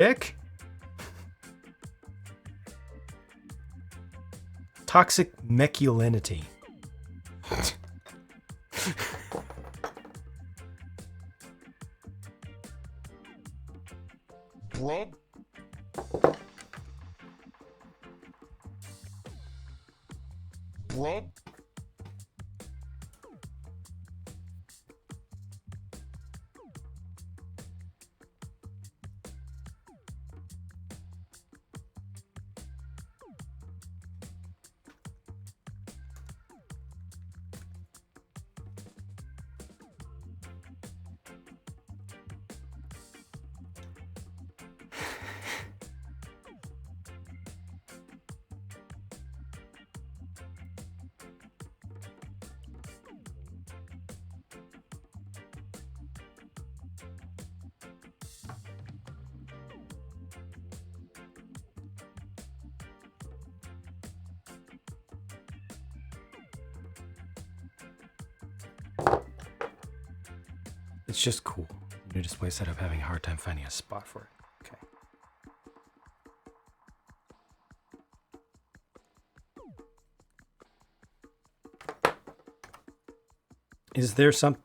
Ick. Toxic masculinity. Blood. Blood. It's just cool. New display setup, having a hard time finding a spot for it. Okay. Is there some...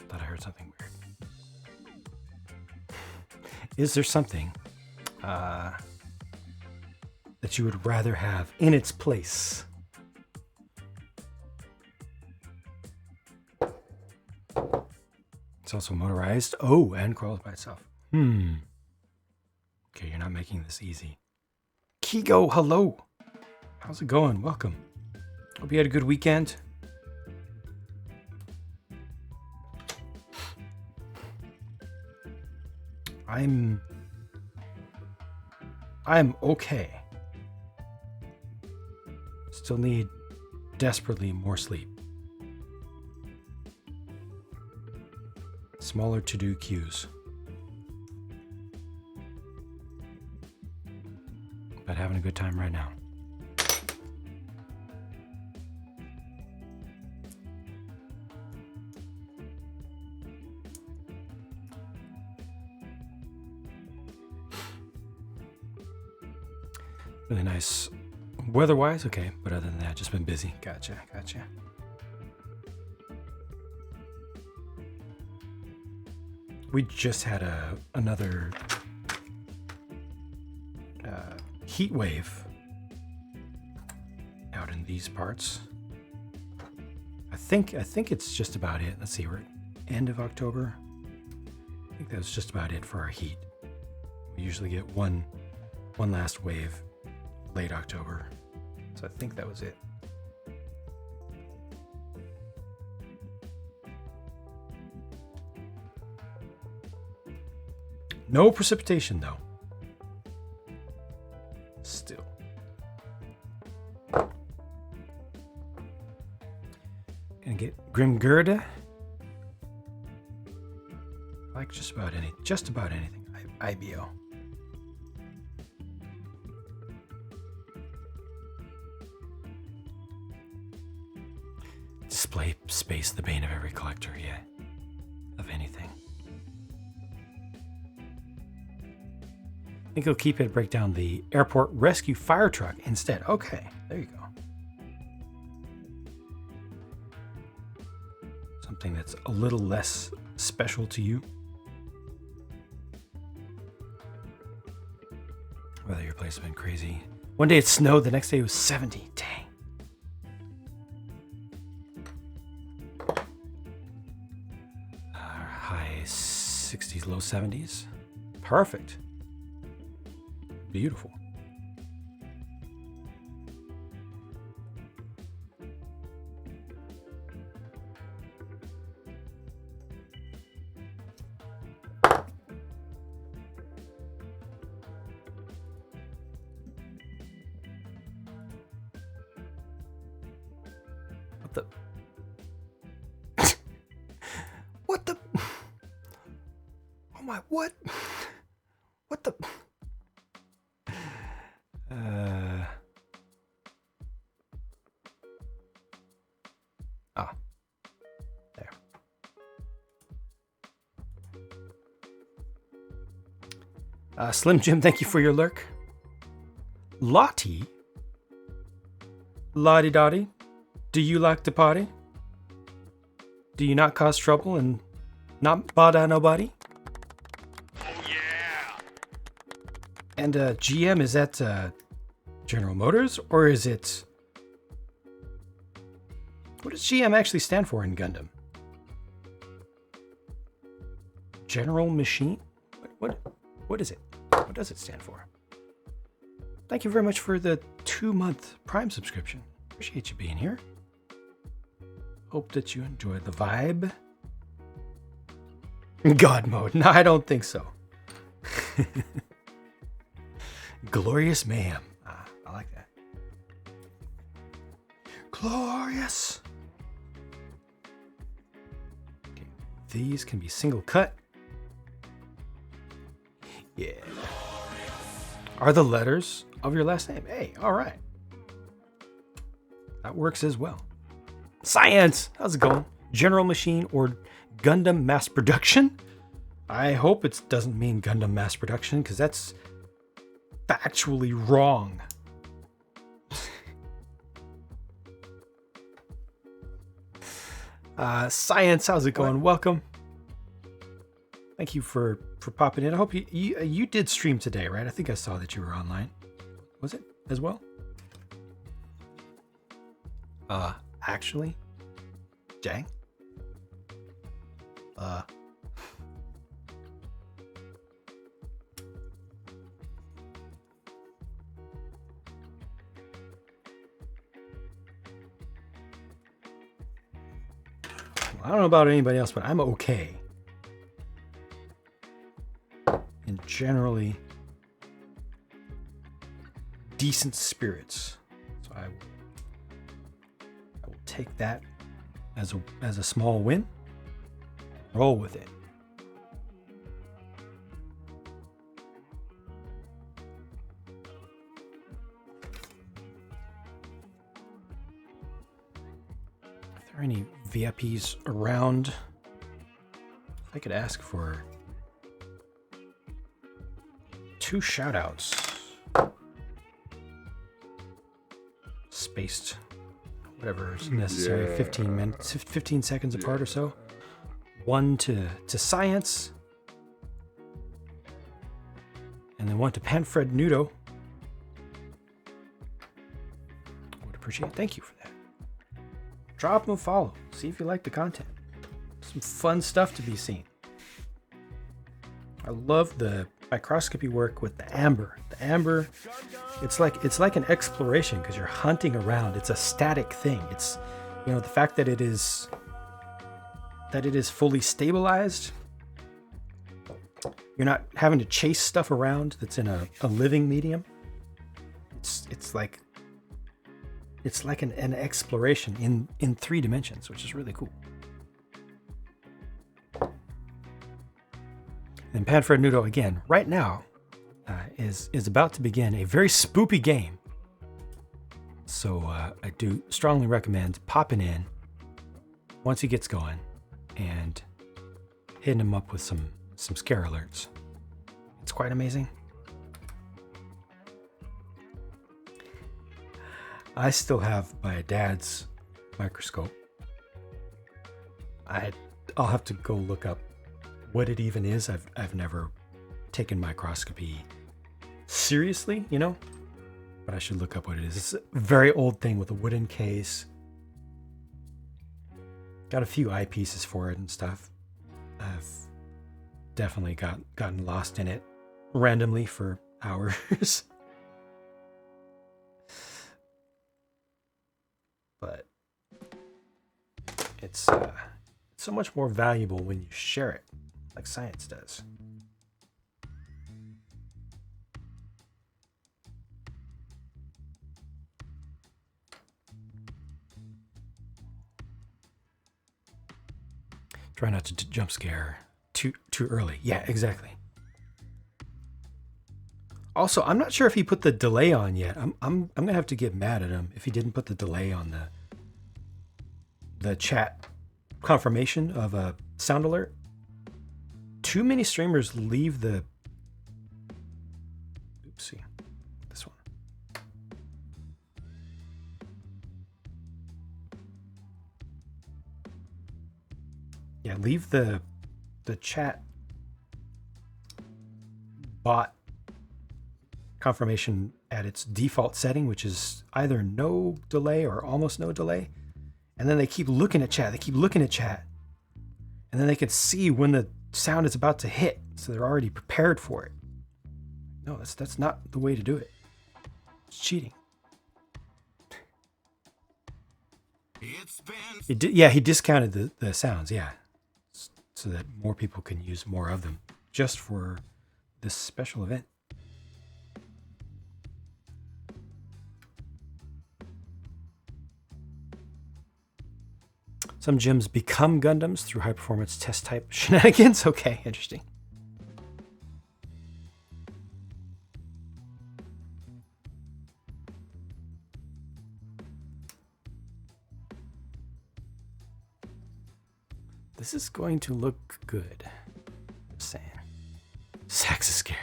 Thought I heard something weird. Is there something that you would rather have in its place? It's also motorized. Oh, and crawls by itself. Okay, you're not making this easy. Kigo, hello. How's it going? Welcome. Hope you had a good weekend. I'm okay. Still need desperately more sleep. Smaller to-do queues. But having a good time right now. Really nice weather-wise, okay. But other than that, just been busy. Gotcha. We just had another heat wave out in these parts. I think it's just about it. Let's see, we're end of October. I think that was just about it for our heat. We usually get one last wave late October. So I think that was it. No precipitation, though. Still. Gonna get Grimgurda. I like just about anything. IBO. Display space, the bane of every collector, yeah. Of anything. I think he'll keep it, break down the airport rescue fire truck instead. Okay, there you go. Something that's a little less special to you. Weather your place has been crazy. One day it snowed, the next day it was 70. Dang. High 60s, low 70s. Perfect. Beautiful. What the? What the? Oh my, what? What the? There. Slim Jim, thank you for your lurk. Lottie? Lottie Dottie, do you like to party? Do you not cause trouble and not bother nobody? Oh yeah! And GM, is that General Motors, or is it... What does GM actually stand for in Gundam? General Machine? What is it? What does it stand for? Thank you very much for the 2-month Prime subscription. Appreciate you being here. Hope that you enjoy the vibe. God mode. No, I don't think so. Glorious Mayhem. I like that. Glorious. Okay. These can be single cut. Yeah. Are the letters of your last name? Hey, all right. That works as well. Science! How's it going? General Machine or Gundam Mass Production? I hope it doesn't mean Gundam Mass Production, because that's factually wrong. Science, how's it going? Welcome. Thank you for popping in. I hope you did stream today, right? I think I saw that you were online. Was it as well? Actually, Jang? I don't know about anybody else, but I'm okay. And generally decent spirits. So I will take that as a small win. Roll with it. Are there any VIPs around? If I could ask for 2 shout-outs. Spaced, whatever is necessary, yeah. 15 minutes, 15 seconds apart or so. One to Science, and then one to Panfred Nudo. Would appreciate it. Thank you for that. Drop them a follow. See if you like the content. Some fun stuff to be seen. I love the microscopy work with the amber. The amber, it's like an exploration because you're hunting around. It's a static thing. It's, you know, the fact that it is fully stabilized. You're not having to chase stuff around that's in a living medium. It's like an exploration in 3 dimensions, which is really cool. And Panfred Nudo, again, right now, is about to begin a very spoopy game. So I do strongly recommend popping in once he gets going and hitting him up with some scare alerts. It's quite amazing. I still have my dad's microscope. I'll have to go look up what it even is. I've never taken microscopy seriously, you know, but I should look up what it is. It's a very old thing with a wooden case. Got a few eyepieces for it and stuff. I've definitely gotten lost in it randomly for hours. But it's so much more valuable when you share it, like science does. Try not to jump scare too early. Yeah, exactly. Also, I'm not sure if he put the delay on yet. I'm gonna have to get mad at him if he didn't put the delay on the chat confirmation of a sound alert. Too many streamers leave the see. This one. Yeah, leave the chat bot confirmation at its default setting, which is either no delay or almost no delay. And then they keep looking at chat. They keep looking at chat. And then they can see when the sound is about to hit. So they're already prepared for it. No, that's not the way to do it. It's cheating. He discounted the sounds, yeah. So that more people can use more of them just for this special event. Some gyms become Gundams through high performance test type shenanigans. Okay, interesting. This is going to look good. Just saying. Sax is scary.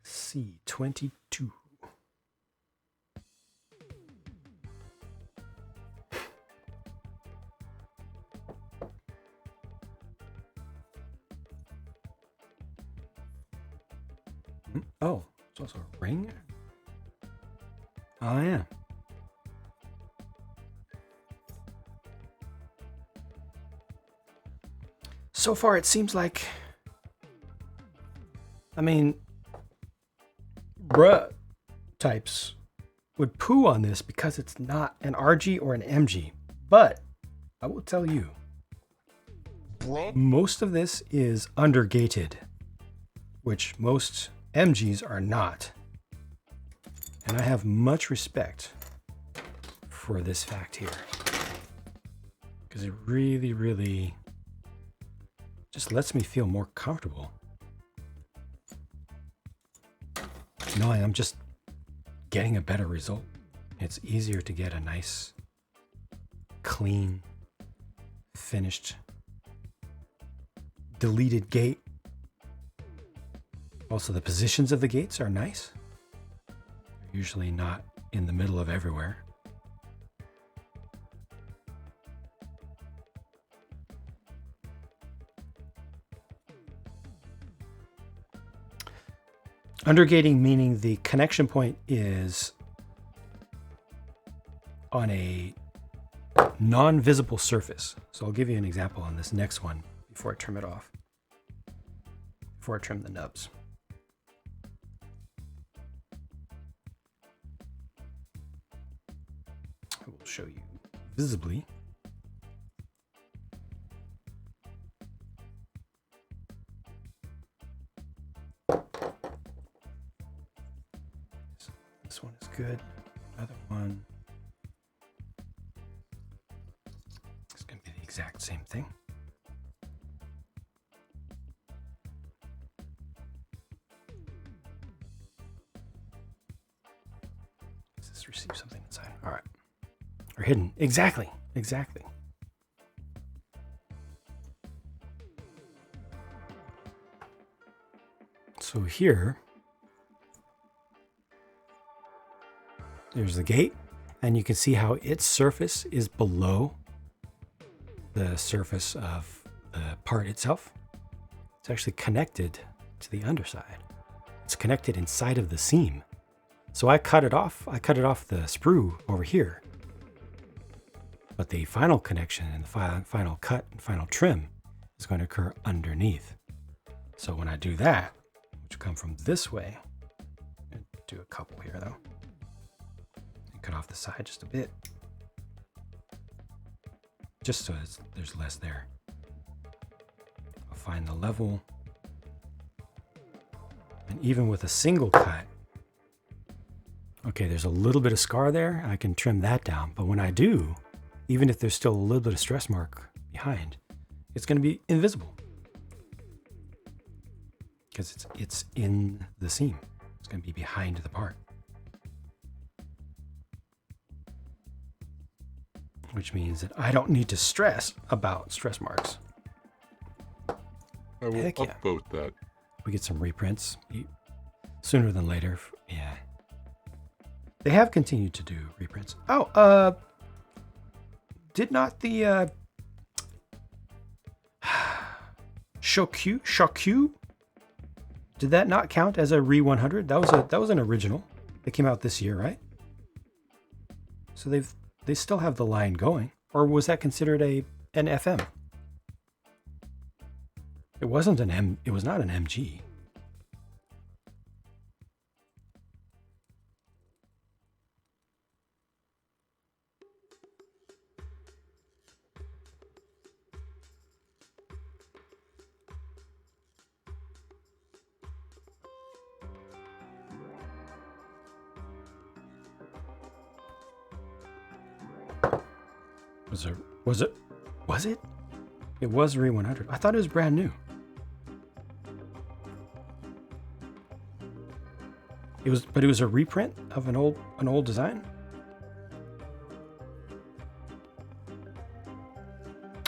C22. Oh, it's also a ring? Oh, yeah. So far, it seems like, I mean, bruh types would poo on this because it's not an RG or an MG. But I will tell you, most of this is undergated, which most MGs are not. And I have much respect for this fact here, because it really, really just lets me feel more comfortable knowing I'm just getting a better result. It's easier to get a nice, clean, finished, deleted gate. Also, the positions of the gates are nice. They're usually not in the middle of everywhere. Undergating meaning the connection point is on a non-visible surface. So I'll give you an example on this next one before I trim it off, before I trim the nubs. I will show you visibly. This one is good. Another one. It's going to be the exact same thing. Does this receive something inside? All right. Or hidden. Exactly. Exactly. So here, there's the gate, and you can see how its surface is below the surface of the part itself. It's actually connected to the underside. It's connected inside of the seam. So I cut it off. I cut it off the sprue over here. But the final connection and the final cut and final trim is going to occur underneath. So when I do that, which will come from this way, I'm going to do a couple here though. Cut off the side just a bit, just so there's less there. I'll find the level, and even with a single cut, okay, there's a little bit of scar there. I can trim that down, but when I do, even if there's still a little bit of stress mark behind, it's going to be invisible because it's in the seam. It's going to be behind the part. which means that I don't need to stress about stress marks. I will Heck yeah. upvote that. We get some reprints sooner than later. Yeah. They have continued to do reprints. Oh, did not the Shokyu? Did that not count as a Re 100? That was an original. That came out this year, right? So they still have the line going, or was that considered an FM? It wasn't an M. It was not an MG. Was it? It was Re 100. I thought it was brand new. But it was a reprint of an old design.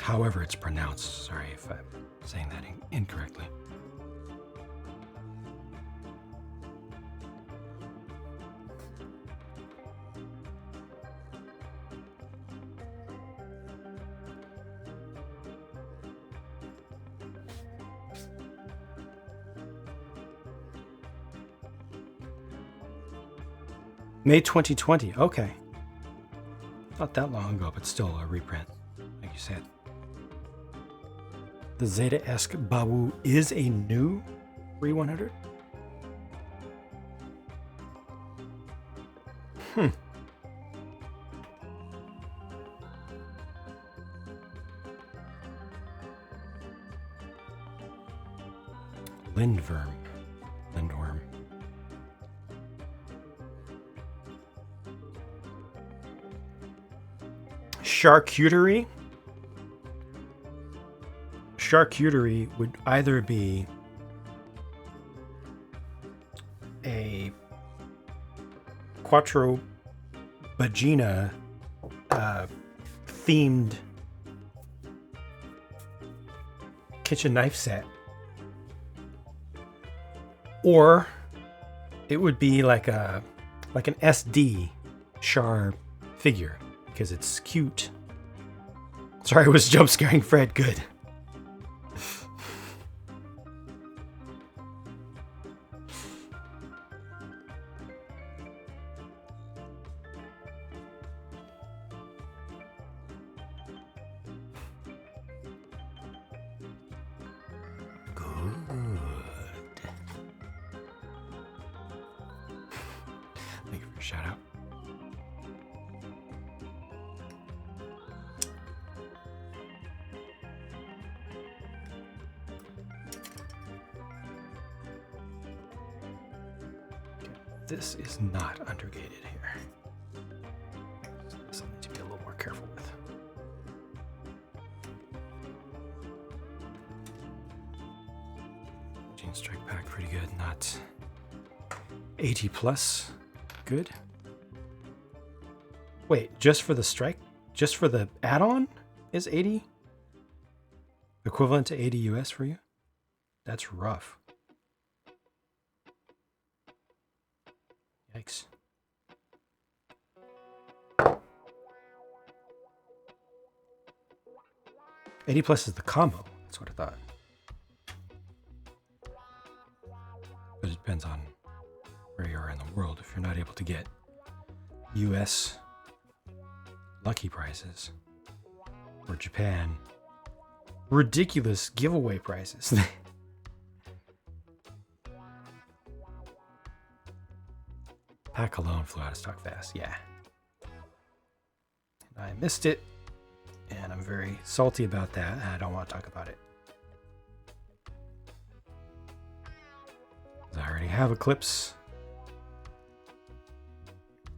However it's pronounced. Sorry if I'm saying that incorrectly. May 2020. Okay. Not that long ago, but still a reprint, like you said. The Zeta-esque Bawu is a new Re 100? Lindworm. Charcuterie. Charcuterie would either be a Quattro Bagina themed kitchen knife set, or it would be like an SD Char figure. Because it's cute. Sorry, I was jump scaring Fred. Good. Thank you for your shout out. This is not undergated here. So this I need to be a little more careful with. Gene Strike Pack, pretty good. Not 80 plus. Good. Wait, just for the strike? Just for the add-on is 80? Equivalent to 80 US for you? That's rough. Yikes. $80 plus is the combo. That's what I thought. But it depends on where you are in the world. If you're not able to get US lucky prizes, or Japan ridiculous giveaway prices. Pack alone flew out of stock fast. Yeah. I missed it, and I'm very salty about that, and I don't want to talk about it. I already have Eclipse,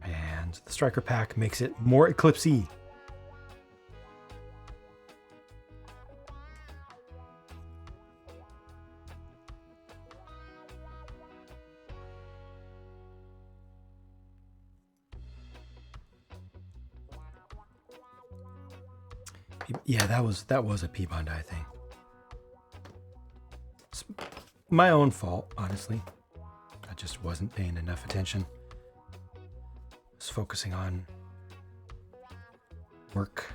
and the Striker Pack makes it more Eclipse-y. Yeah, that was a P Bandai thing. It's my own fault, honestly. I just wasn't paying enough attention. I was focusing on work.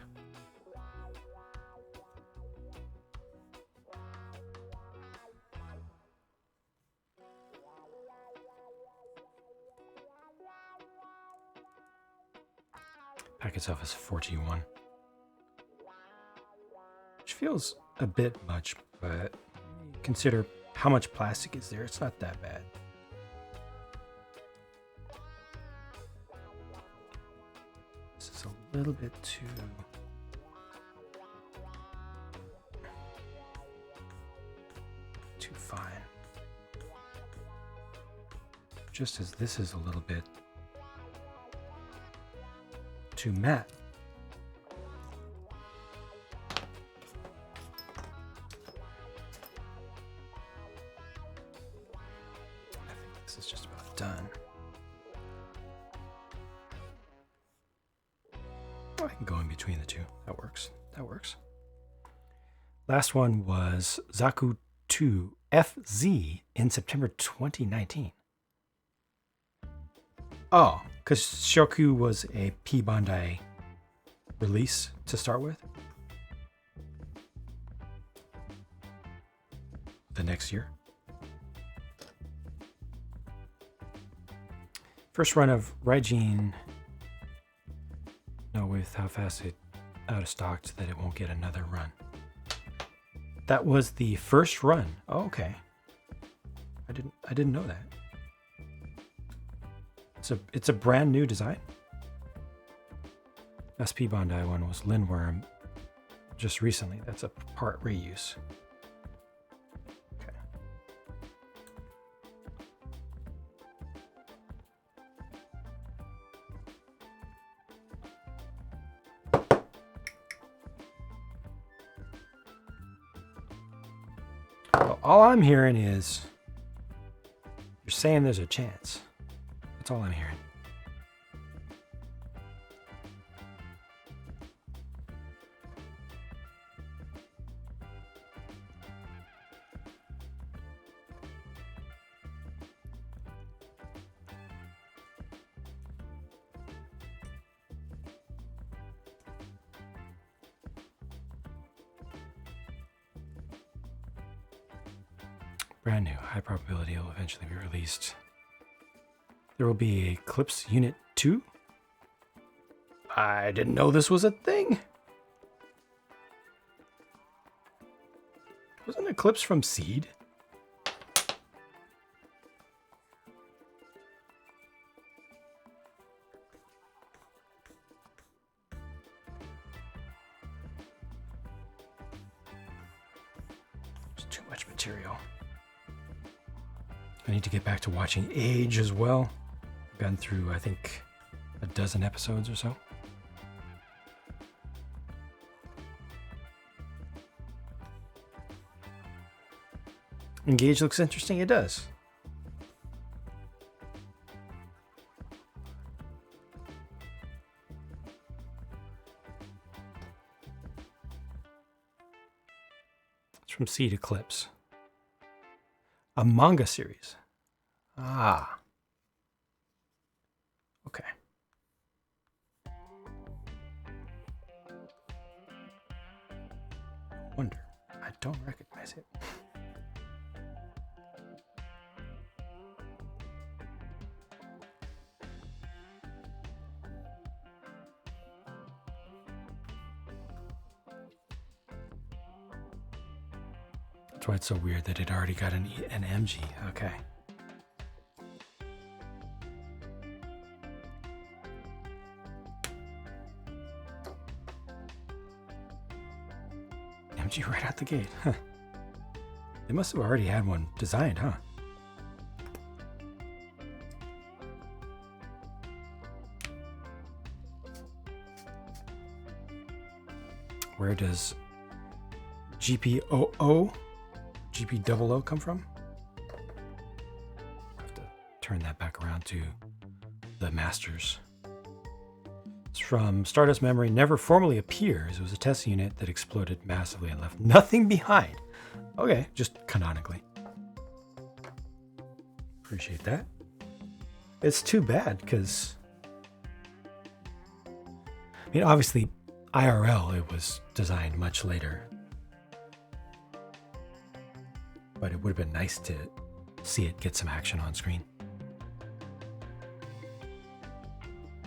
Pack itself as 4G1. Which feels a bit much, but consider how much plastic is there. It's not that bad. This is a little bit too fine. Just as this is a little bit too matte. I think this is just about done. Oh, I can go in between the two. That works. That works. Last one was Zaku 2 FZ in September 2019. Oh, because Shoku was a P Bandai release to start with. The next year. First run of Raijin. No, with how fast it out of stock that it won't get another run. That was the first run. Oh, okay. I didn't know that. It's a brand new design. SP Bandai one was Lindworm just recently. That's a part reuse. Okay. Well, all I'm hearing is you're saying there's a chance. That's all I'm hearing. Brand new, high probability it will eventually be released. There will be Eclipse Unit 2. I didn't know this was a thing. Wasn't Eclipse from Seed? There's too much material. I need to get back to watching Age as well. Gone through, I think, a dozen episodes or so. Engage looks interesting. It does. It's from Seed Eclipse. A manga series. Ah. Okay. Wonder. I don't recognize it. That's why it's so weird that it already got an MG. Okay. MG right out the gate. Huh. They must have already had one designed, huh? Where does GPOO, GPOO come from? I have to turn that back around to the Masters. It's from Stardust Memory never formally appears. It was a test unit that exploded massively and left nothing behind. Okay, just canonically. Appreciate that. It's too bad because, I mean, obviously, IRL, it was designed much later. But it would have been nice to see it get some action on screen.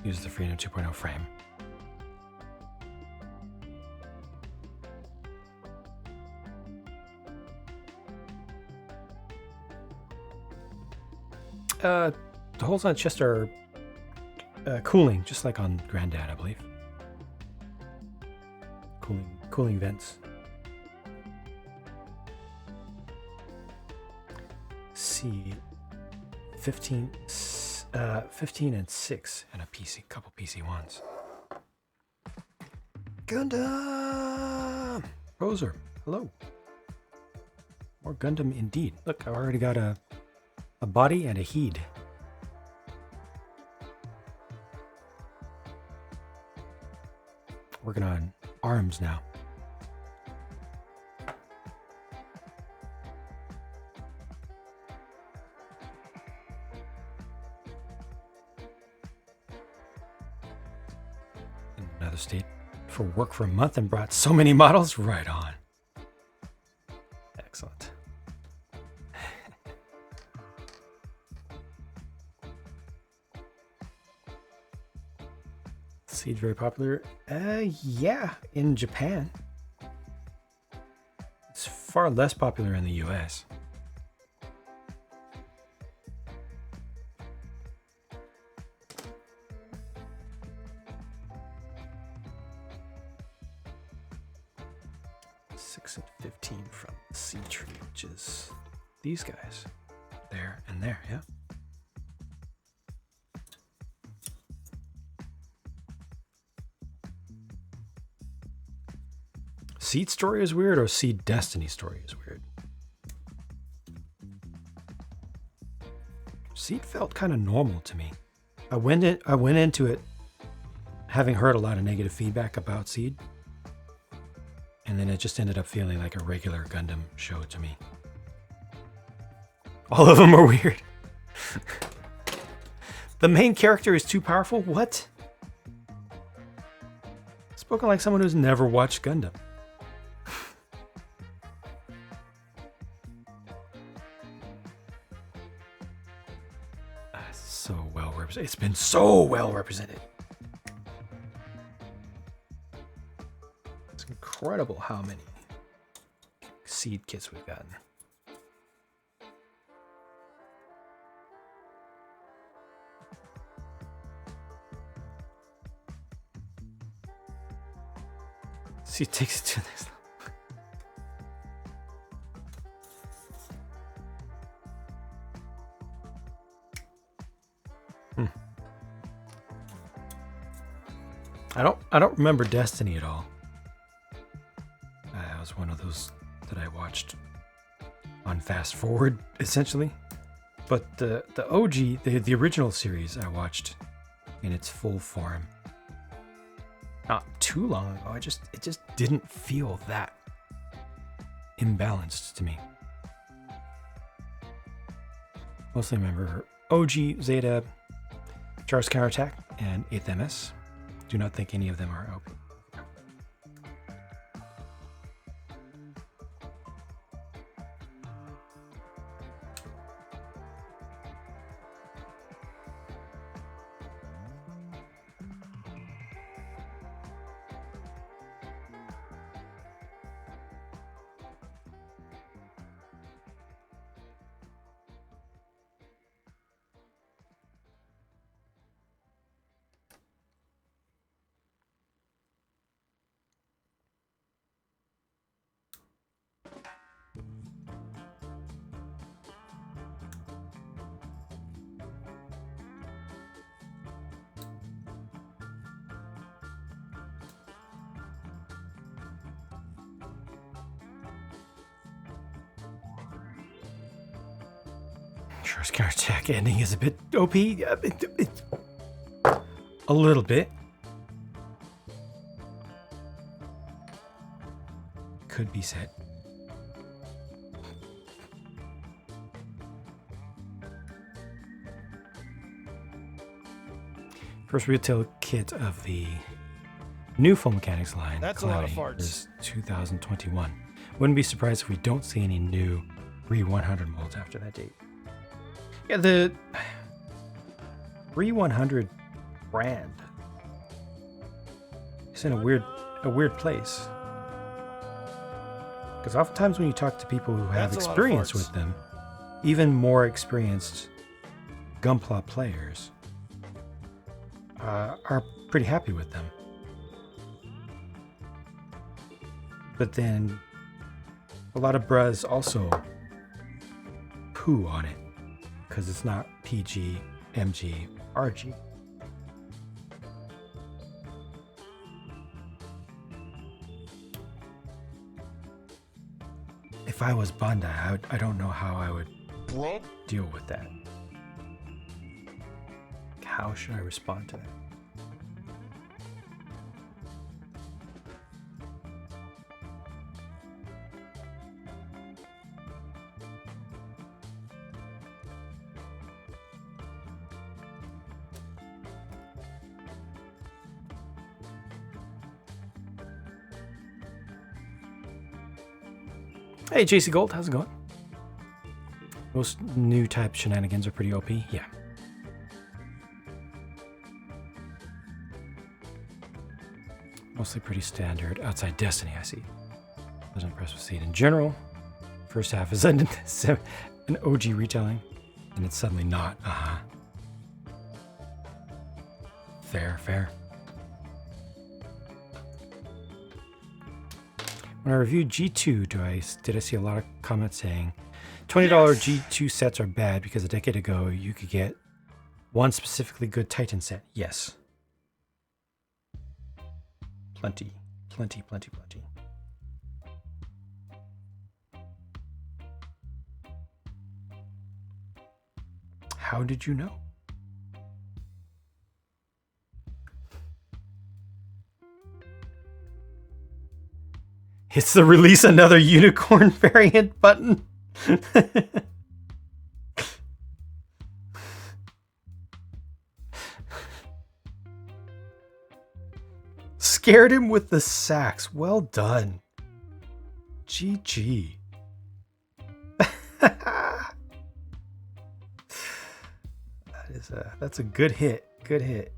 Use the Freedom 2.0 frame. The holes on the chest are cooling, just like on Granddad, I believe. Cooling vents. See, 15 and 6 and a couple PC ones. Gundam! Roser, hello. More Gundam indeed. Look, I already got a body and a heed. Working on arms now. In another state for work for a month and brought so many models right on. Excellent. Siege very popular? Yeah, in Japan. It's far less popular in the US. Six and 15 from the C tree, which is these guys. There and there, yeah. Seed story is weird or Seed Destiny story is weird? Seed felt kind of normal to me. I went into it having heard a lot of negative feedback about Seed, and then it just ended up feeling like a regular Gundam show to me. All of them are weird. The main character is too powerful? What? Spoken like someone who's never watched Gundam. So well represented. It's been so well represented. It's incredible how many Seed kits we've gotten. Seed takes it to this. I don't remember Destiny at all. It was one of those that I watched on fast forward, essentially. But the OG, the original series, I watched in its full form not too long ago. It just didn't feel that imbalanced to me. Mostly remember OG, Zeta, Char's Counterattack, and 8th MS. Do not think any of them are OP. Char's Counterattack ending is a bit OP. A little bit. could be set. First retail kit of the new Full Mechanics line. That's a lot of Calamity, farts. is 2021. Wouldn't be surprised if we don't see any new Re 100 molds after that date. Yeah, the Re 100 brand is in a weird place. Because oftentimes when you talk to people who have That's a lot of experience farts. with them, even more experienced Gunpla players are pretty happy with them. But then a lot of bros also poo on it because it's not PG, MG, RG. If I was Bandai, I don't know how I would Bro. deal with that. How should I respond to that? Hey, JC Gold, how's it going? Most new type shenanigans are pretty OP, yeah. Mostly pretty standard. Outside Destiny, I see. Wasn't impressed with Seed in general. First half is an OG retelling, and it's suddenly not. Fair. When I reviewed G2, did I see a lot of comments saying $20 G2 sets are bad because a decade ago you could get one specifically good Titan set? Yes. Plenty. How did you know? It's the release another unicorn variant button. Scared him with the sacks. Well done. GG. That's a good hit. Good hit.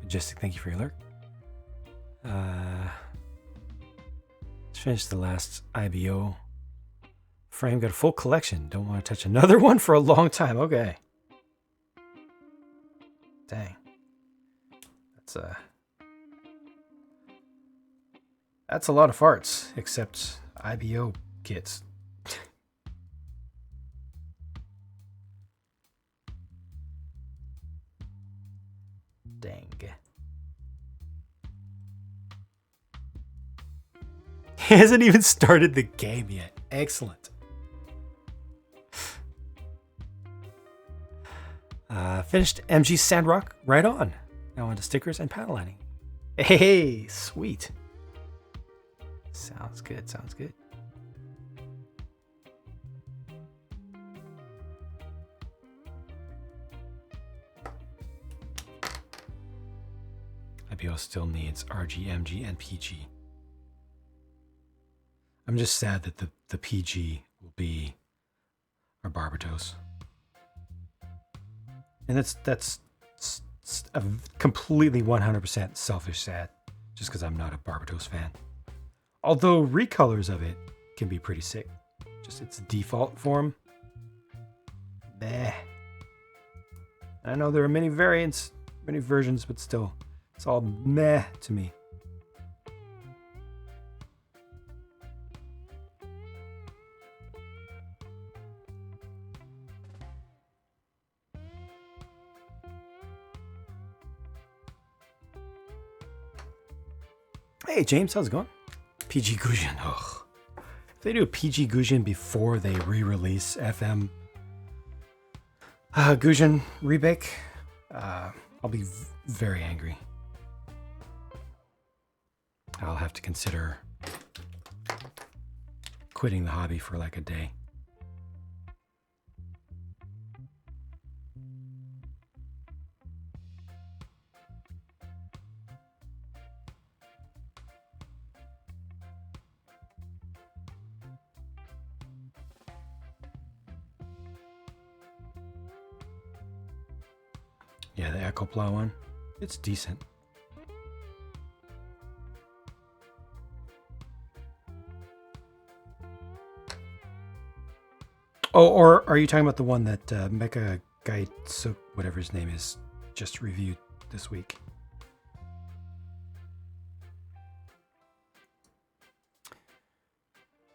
Majestic, thank you for your alert. Let's finish the last IBO frame. Got a full collection. Don't want to touch another one for a long time. Okay. Dang. That's a lot of farts, except IBO kits. Dang. He hasn't even started the game yet. Excellent. Finished MG Sandrock. Right on. Now onto stickers and panel lining. Hey, sweet. Sounds good. IBO still needs RG, MG, and PG. I'm just sad that the PG will be our Barbatos. And that's a completely 100% selfish sad, just because I'm not a Barbatos fan. Although recolors of it can be pretty sick. Just its default form. Meh. I know there are many variants, many versions, but still, it's all meh to me. Hey, James, how's it going? PG Gujin. Ugh. If they do a PG Gujin before they re-release FM Gujin Rebake, I'll be very angry. I'll have to consider quitting the hobby for like a day. Yeah, the Echo Plow one, it's decent. Oh, or are you talking about the one that Mecha Guy, so whatever his name is, just reviewed this week?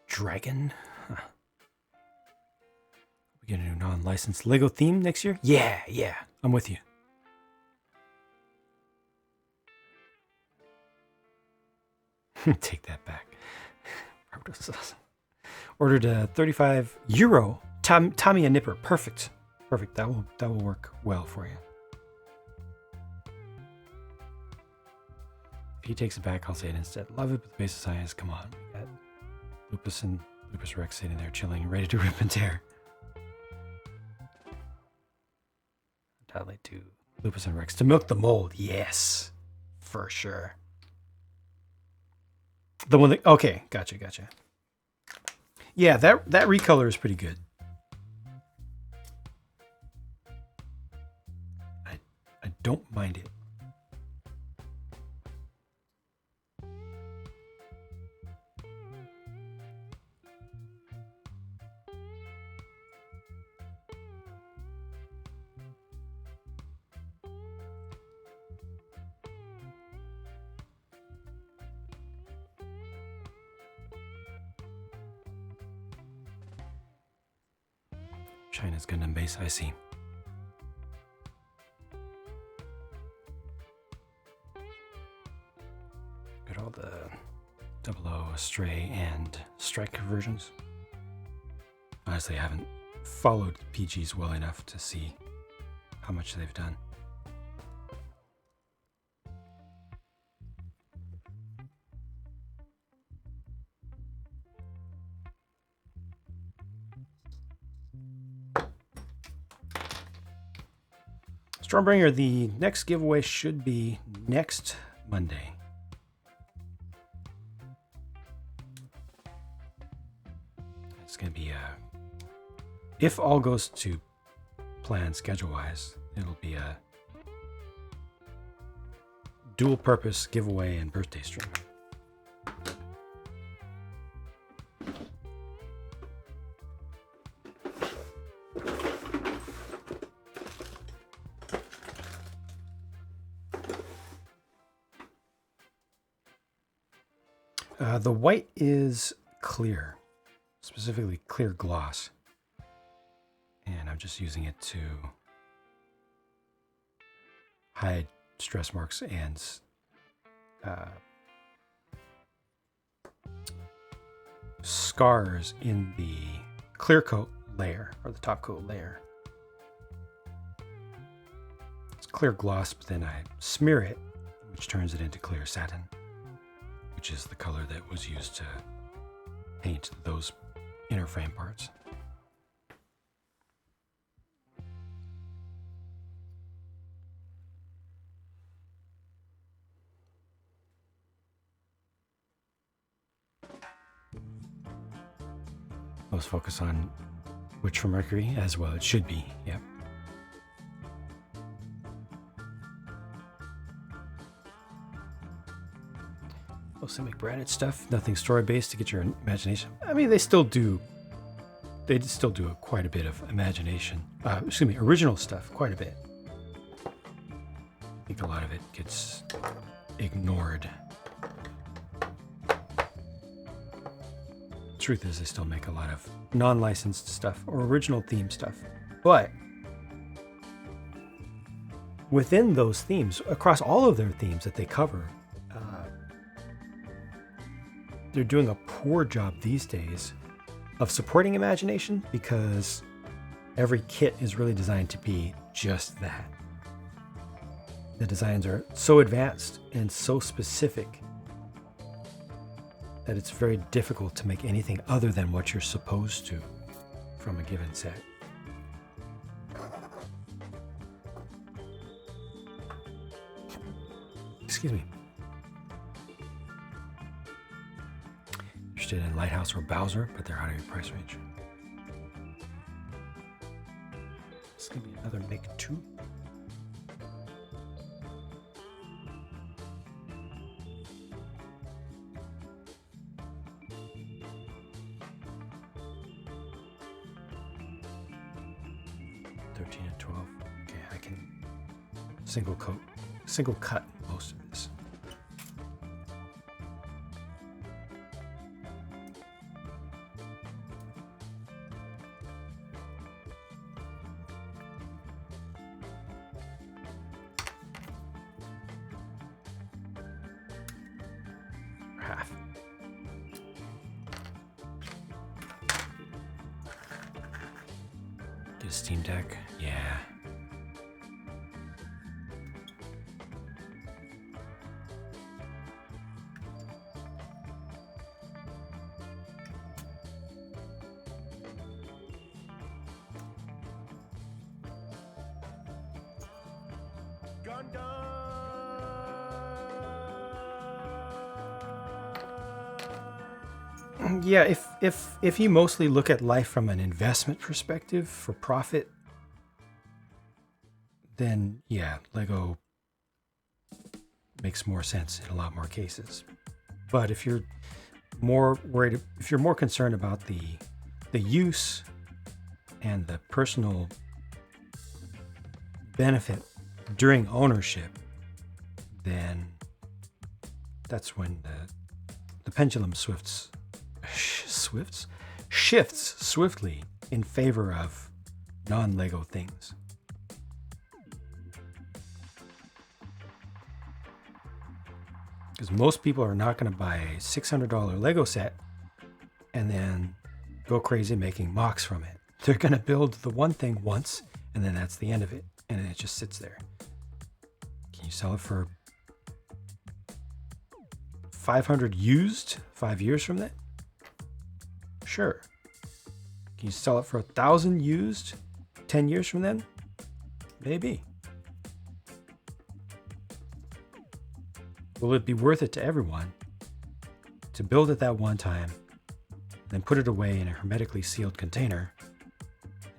Dragon? Huh. We get a new non-licensed Lego theme next year? Yeah, I'm with you. Take that back. Ordered 35 euro Tamiya nipper. Perfect. That will work well for you. If he takes it back, I'll say it instead. Love it, but the base of science. Come on, we got Lupus and Lupus Rex sitting there chilling, ready to rip and tear. Dilate to Lupus and Rex to milk the mold. Yes, for sure. The one that, okay, gotcha. Yeah, that recolor is pretty good. I don't mind it. China's Gundam base, I see. Got all the 00, Stray, and Strike versions. Honestly, I haven't followed PGs well enough to see how much they've done. Stormbringer, the next giveaway should be next Monday. It's going to be, if all goes to plan schedule-wise, it'll be a dual-purpose giveaway and birthday stream. The white is clear, specifically clear gloss. And I'm just using it to hide stress marks and scars in the clear coat layer, or the top coat layer. It's clear gloss, but then I smear it, which turns it into clear satin, which is the color that was used to paint those inner frame parts. Most focus on Witch from Mercury, as well it should be, yep. Mostly make branded stuff, nothing story-based to get your imagination. I mean, they still do quite a bit of imagination. Original stuff, quite a bit. I think a lot of it gets ignored. Truth is, they still make a lot of non-licensed stuff or original theme stuff. But within those themes, across all of their themes that they cover, they're doing a poor job these days of supporting imagination, because every kit is really designed to be just that. The designs are so advanced and so specific that it's very difficult to make anything other than what you're supposed to from a given set. Excuse me. Interested in Lighthouse or Bowser, but they're out of your price range. This is going to be another make 2. And 12. Okay, I can single cut most of this. Half. Get a Steam Deck. Yeah. Yeah, if you mostly look at life from an investment perspective for profit, then yeah, Lego makes more sense in a lot more cases. But if you're more worried, if you're more concerned about the use and the personal benefit during ownership, then that's when the pendulum shifts swiftly in favor of non-Lego things. Because most people are not going to buy a $600 Lego set and then go crazy making mocks from it. They're going to build the one thing once, and then that's the end of it, and then it just sits there. Can you sell it for 500 used 5 years from that? Sure. Can you sell it for 1,000 used 10 years from then? Maybe. Will it be worth it to everyone to build it that one time, then put it away in a hermetically sealed container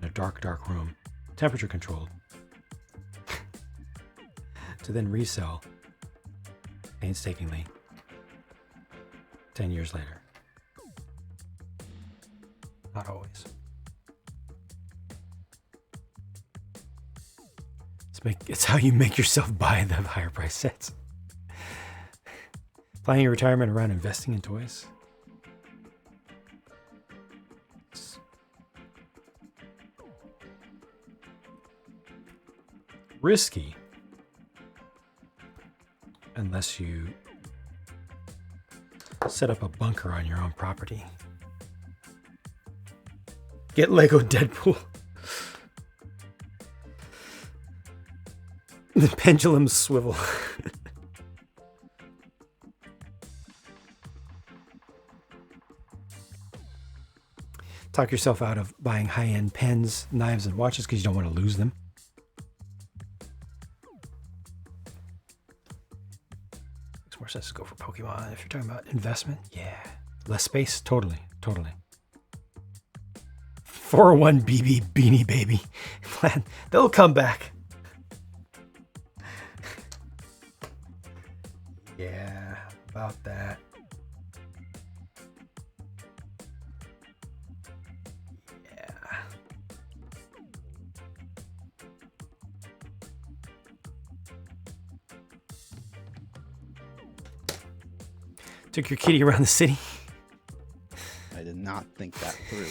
in a dark room, temperature controlled, to then resell painstakingly 10 years later? Not always. It's how you make yourself buy the higher price sets. Planning your retirement around investing in toys. It's risky unless you set up a bunker on your own property. Get Lego Deadpool. The pendulums swivel. Talk yourself out of buying high-end pens, knives, and watches because you don't want to lose them. Makes more sense to go for Pokemon if you're talking about investment. Yeah. Less space? Totally. 401 BB Beanie Baby plan. They'll come back. Yeah, about that. Yeah. Took your kitty around the city? I did not think that through.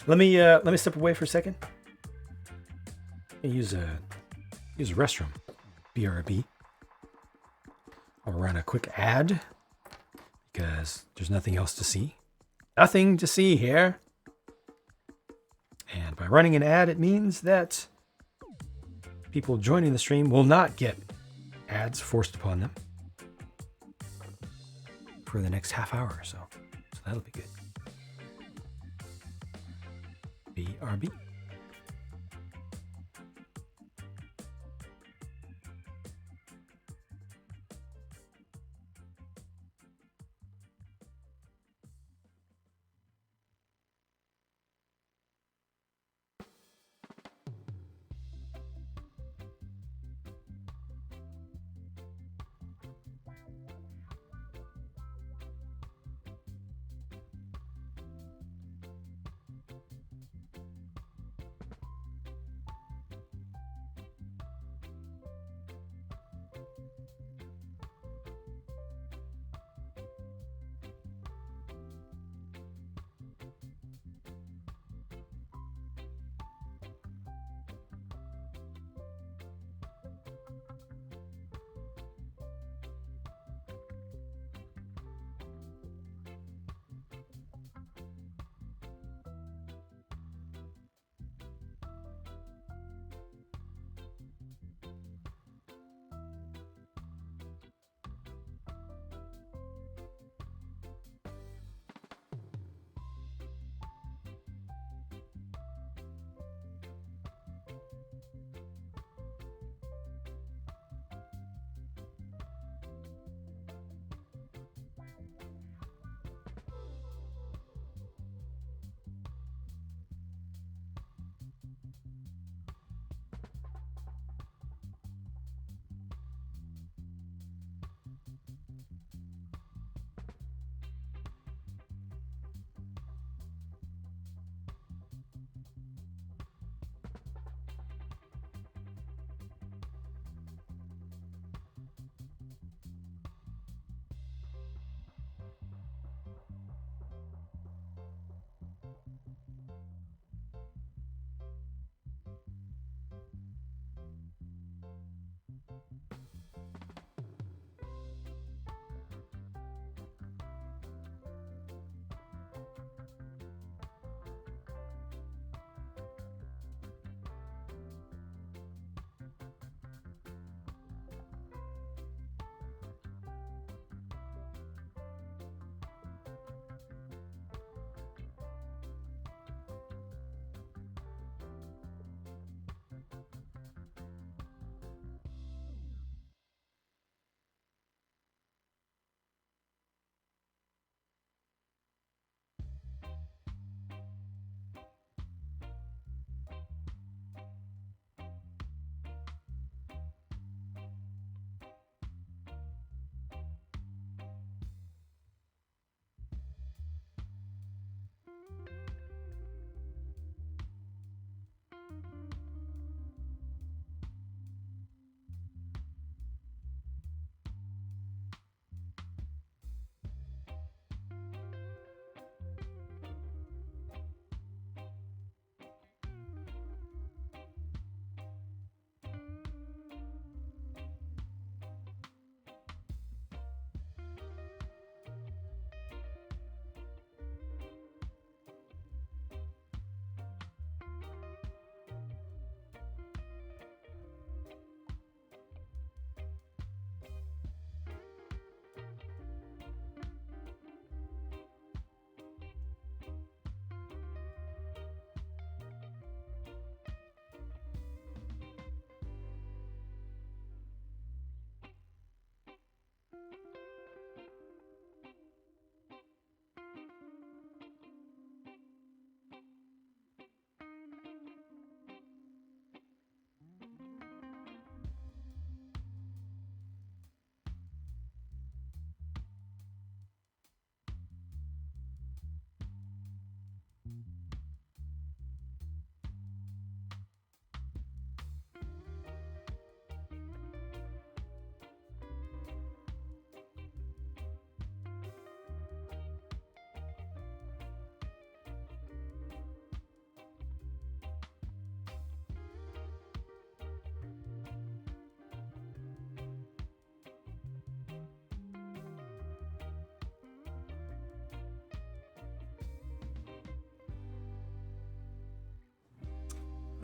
Let me step away for a second and use a restroom. BRB. I'll run a quick ad because there's nothing else to see. Nothing to see here. And by running an ad, it means that people joining the stream will not get ads forced upon them for the next half hour or so. So that'll be good. BRB.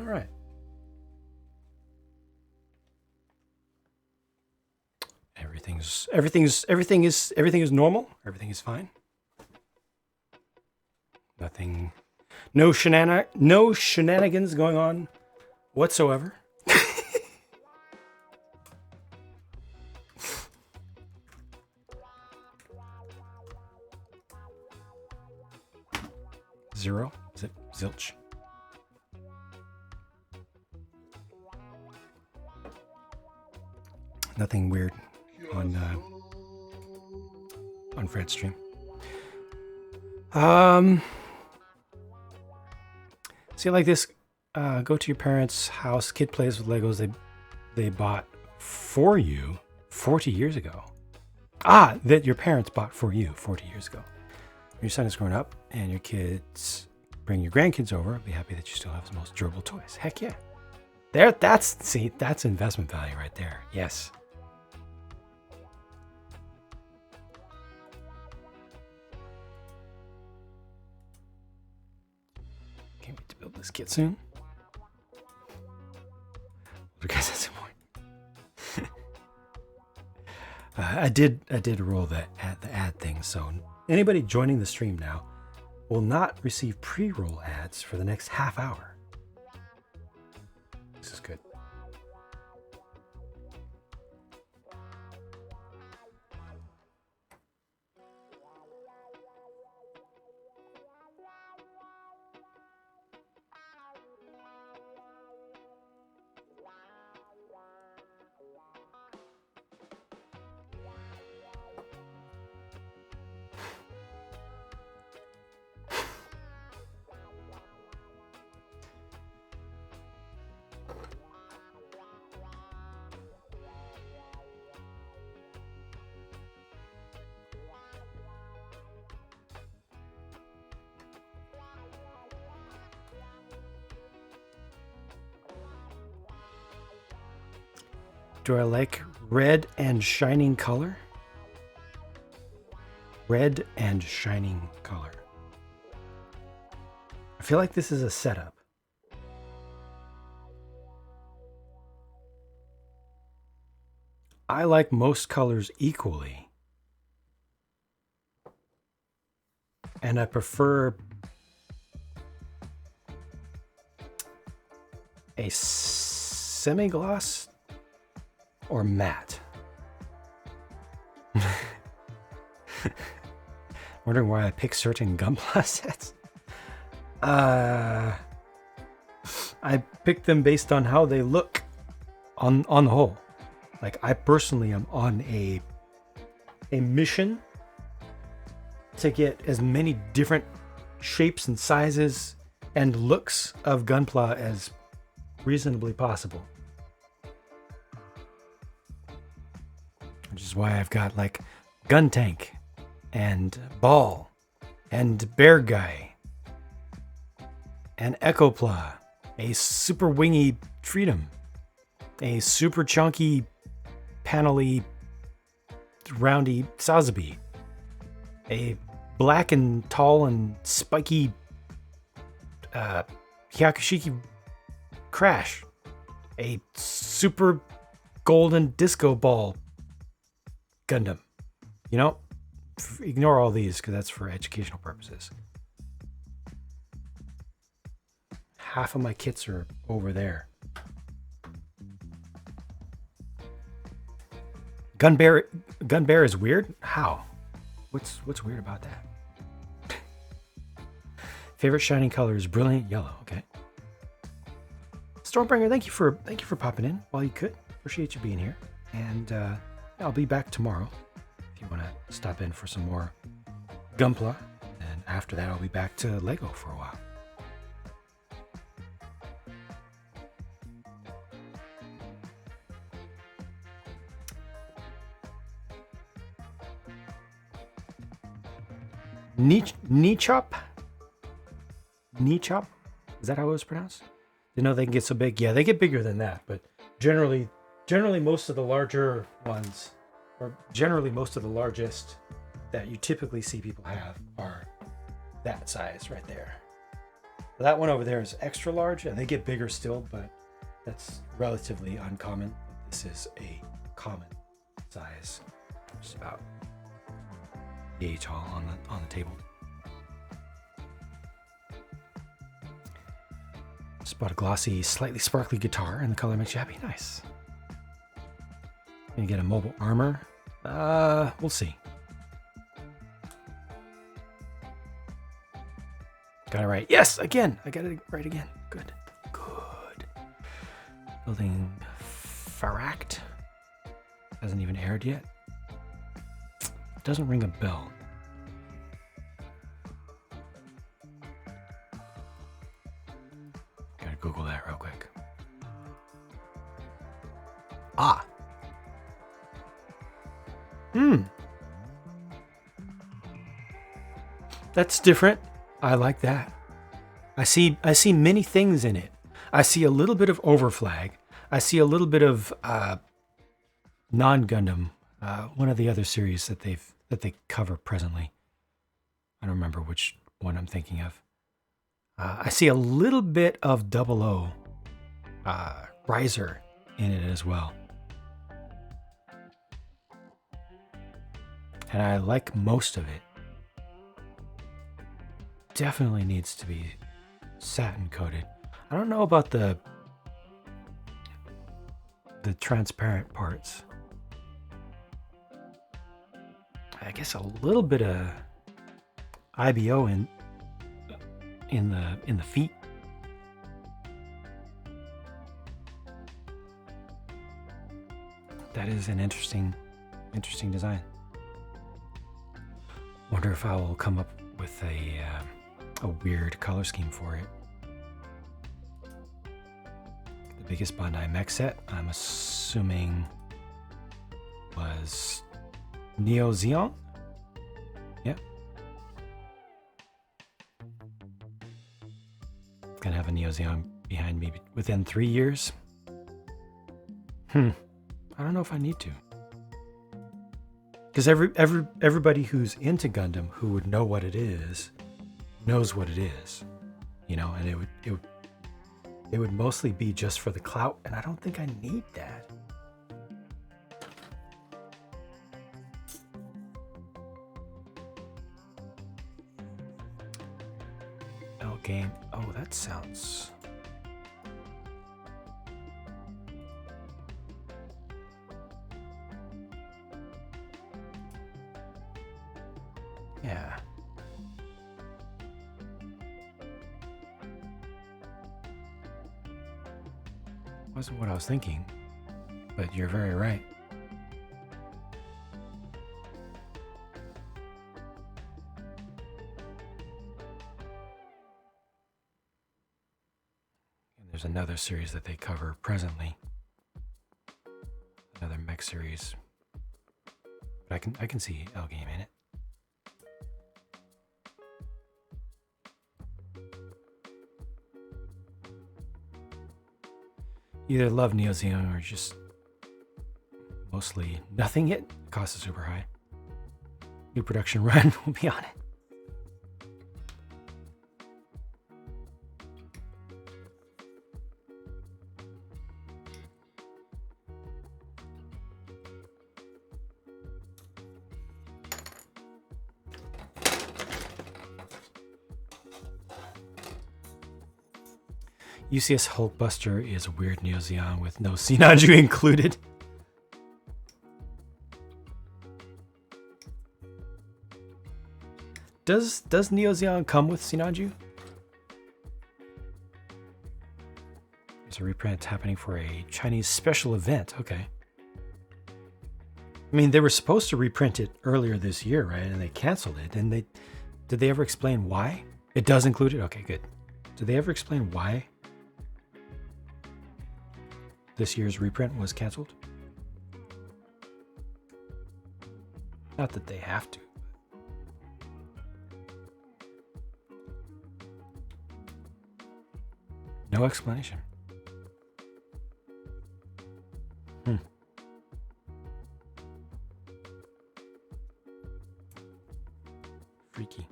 All right. Everything is normal. Everything is fine. Nothing. No shenanigans going on whatsoever. Zero? Is it zilch? Nothing weird on Fred's stream. See, like this, go to your parents' house, kid plays with Legos they bought for you 40 years ago. That your parents bought for you 40 years ago. Your son is growing up and your kids bring your grandkids over. Be happy that you still have the most durable toys. Heck yeah. That's investment value right there. Yes. Can't wait to build this kit soon. Because that's important. I did roll the ad thing, so anybody joining the stream now will not receive pre-roll ads for the next half hour. This is good. Do I like red and shining color? Red and shining color. I feel like this is a setup. I like most colors equally. And I prefer a semi-gloss or matte. Wondering why I pick certain Gunpla sets? I pick them based on how they look on the whole. Like, I personally am on a mission to get as many different shapes and sizes and looks of Gunpla as reasonably possible. Which is why I've got like Gun Tank and Ball and Bear Guy and Echopla, a super wingy Freedom, a super chunky panely roundy Sazabi, a black and tall and spiky Hyakushiki Crash, a super golden disco ball Gundam. You know, ignore all these because that's for educational purposes. Half of my kits are over there. Gun Bear is weird? How? What's weird about that? Favorite shining color is brilliant yellow. Okay. Stormbringer, thank you for popping in while you could. Appreciate you being here. And I'll be back tomorrow if you want to stop in for some more Gunpla. And after that, I'll be back to Lego for a while. Nichop? Is that how it was pronounced? You know they can get so big. Yeah, they get bigger than that, but generally most of the larger ones, or generally most of the largest that you typically see people have, are that size right there. That one over there is extra large, and they get bigger still, but that's relatively uncommon. This is a common size, just about yay tall on the table. Just bought a glossy, slightly sparkly guitar, and the color makes you happy. Nice. Gonna get a mobile armor. We'll see. Got it right. Yes, again. I got it right again. Good. Good. Building Faract. Hasn't even aired yet. Doesn't ring a bell. Gotta Google that real quick. Ah. That's different. I like that. I see many things in it. I see a little bit of Overflag. I see a little bit of non-Gundam, one of the other series that they cover presently. I don't remember which one I'm thinking of. I see a little bit of 00 Riser in it as well. And I like most of it. Definitely needs to be satin coated. I don't know about the transparent parts. I guess a little bit of IBO in the feet. That is an interesting design. Wonder if I will come up with a weird color scheme for it. The biggest Bandai mech set, I'm assuming, was Neo Zeon? Yeah. Gonna have a Neo Zeon behind me within 3 years. I don't know if I need to. Because everybody who's into Gundam who would know what it is knows what it is, you know, and it would mostly be just for the clout, and I don't think I need that. L game. Oh, that sounds. Yeah. Wasn't what I was thinking, but you're very right. And there's another series that they cover presently. Another mech series. But I can see L game in it. Either love Neo Zeon or just mostly nothing yet. Cost is super high. New production run will be on it. UCS Hulkbuster is a weird Neo Zeon with no Sinanju included. Does Neo Zeon come with Sinanju? There's a reprint happening for a Chinese special event. Okay. I mean, they were supposed to reprint it earlier this year, right? And they canceled it. And did they ever explain why? It does include it? Okay, good. Did they ever explain why this year's reprint was canceled? Not that they have to. No explanation. Freaky.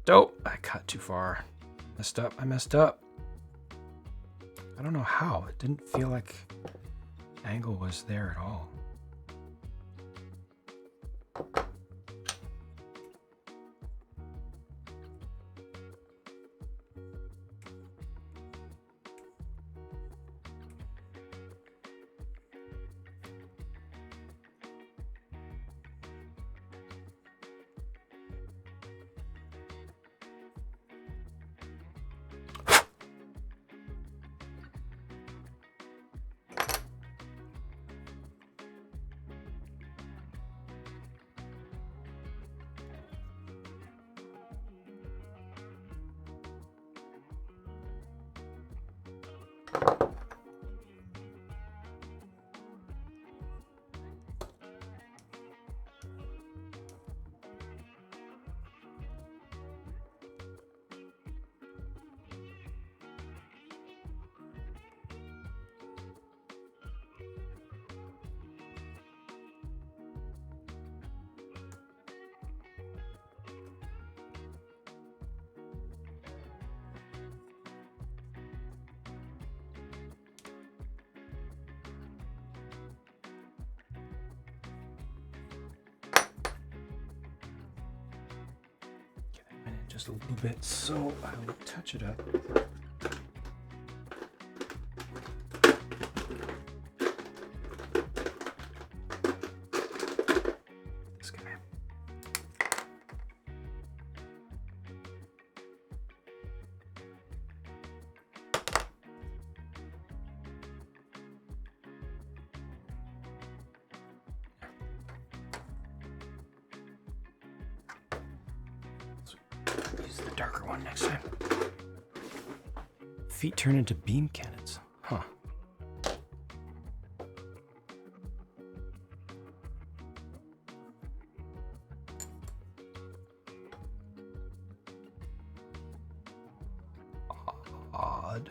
Oh, I cut too far. Messed up. I messed up. I don't know how. It didn't feel like angle was there at all. Just a little bit, so I will touch it up. This guy. Use the darker one next time. Feet turn into beam cannons. Huh. Odd.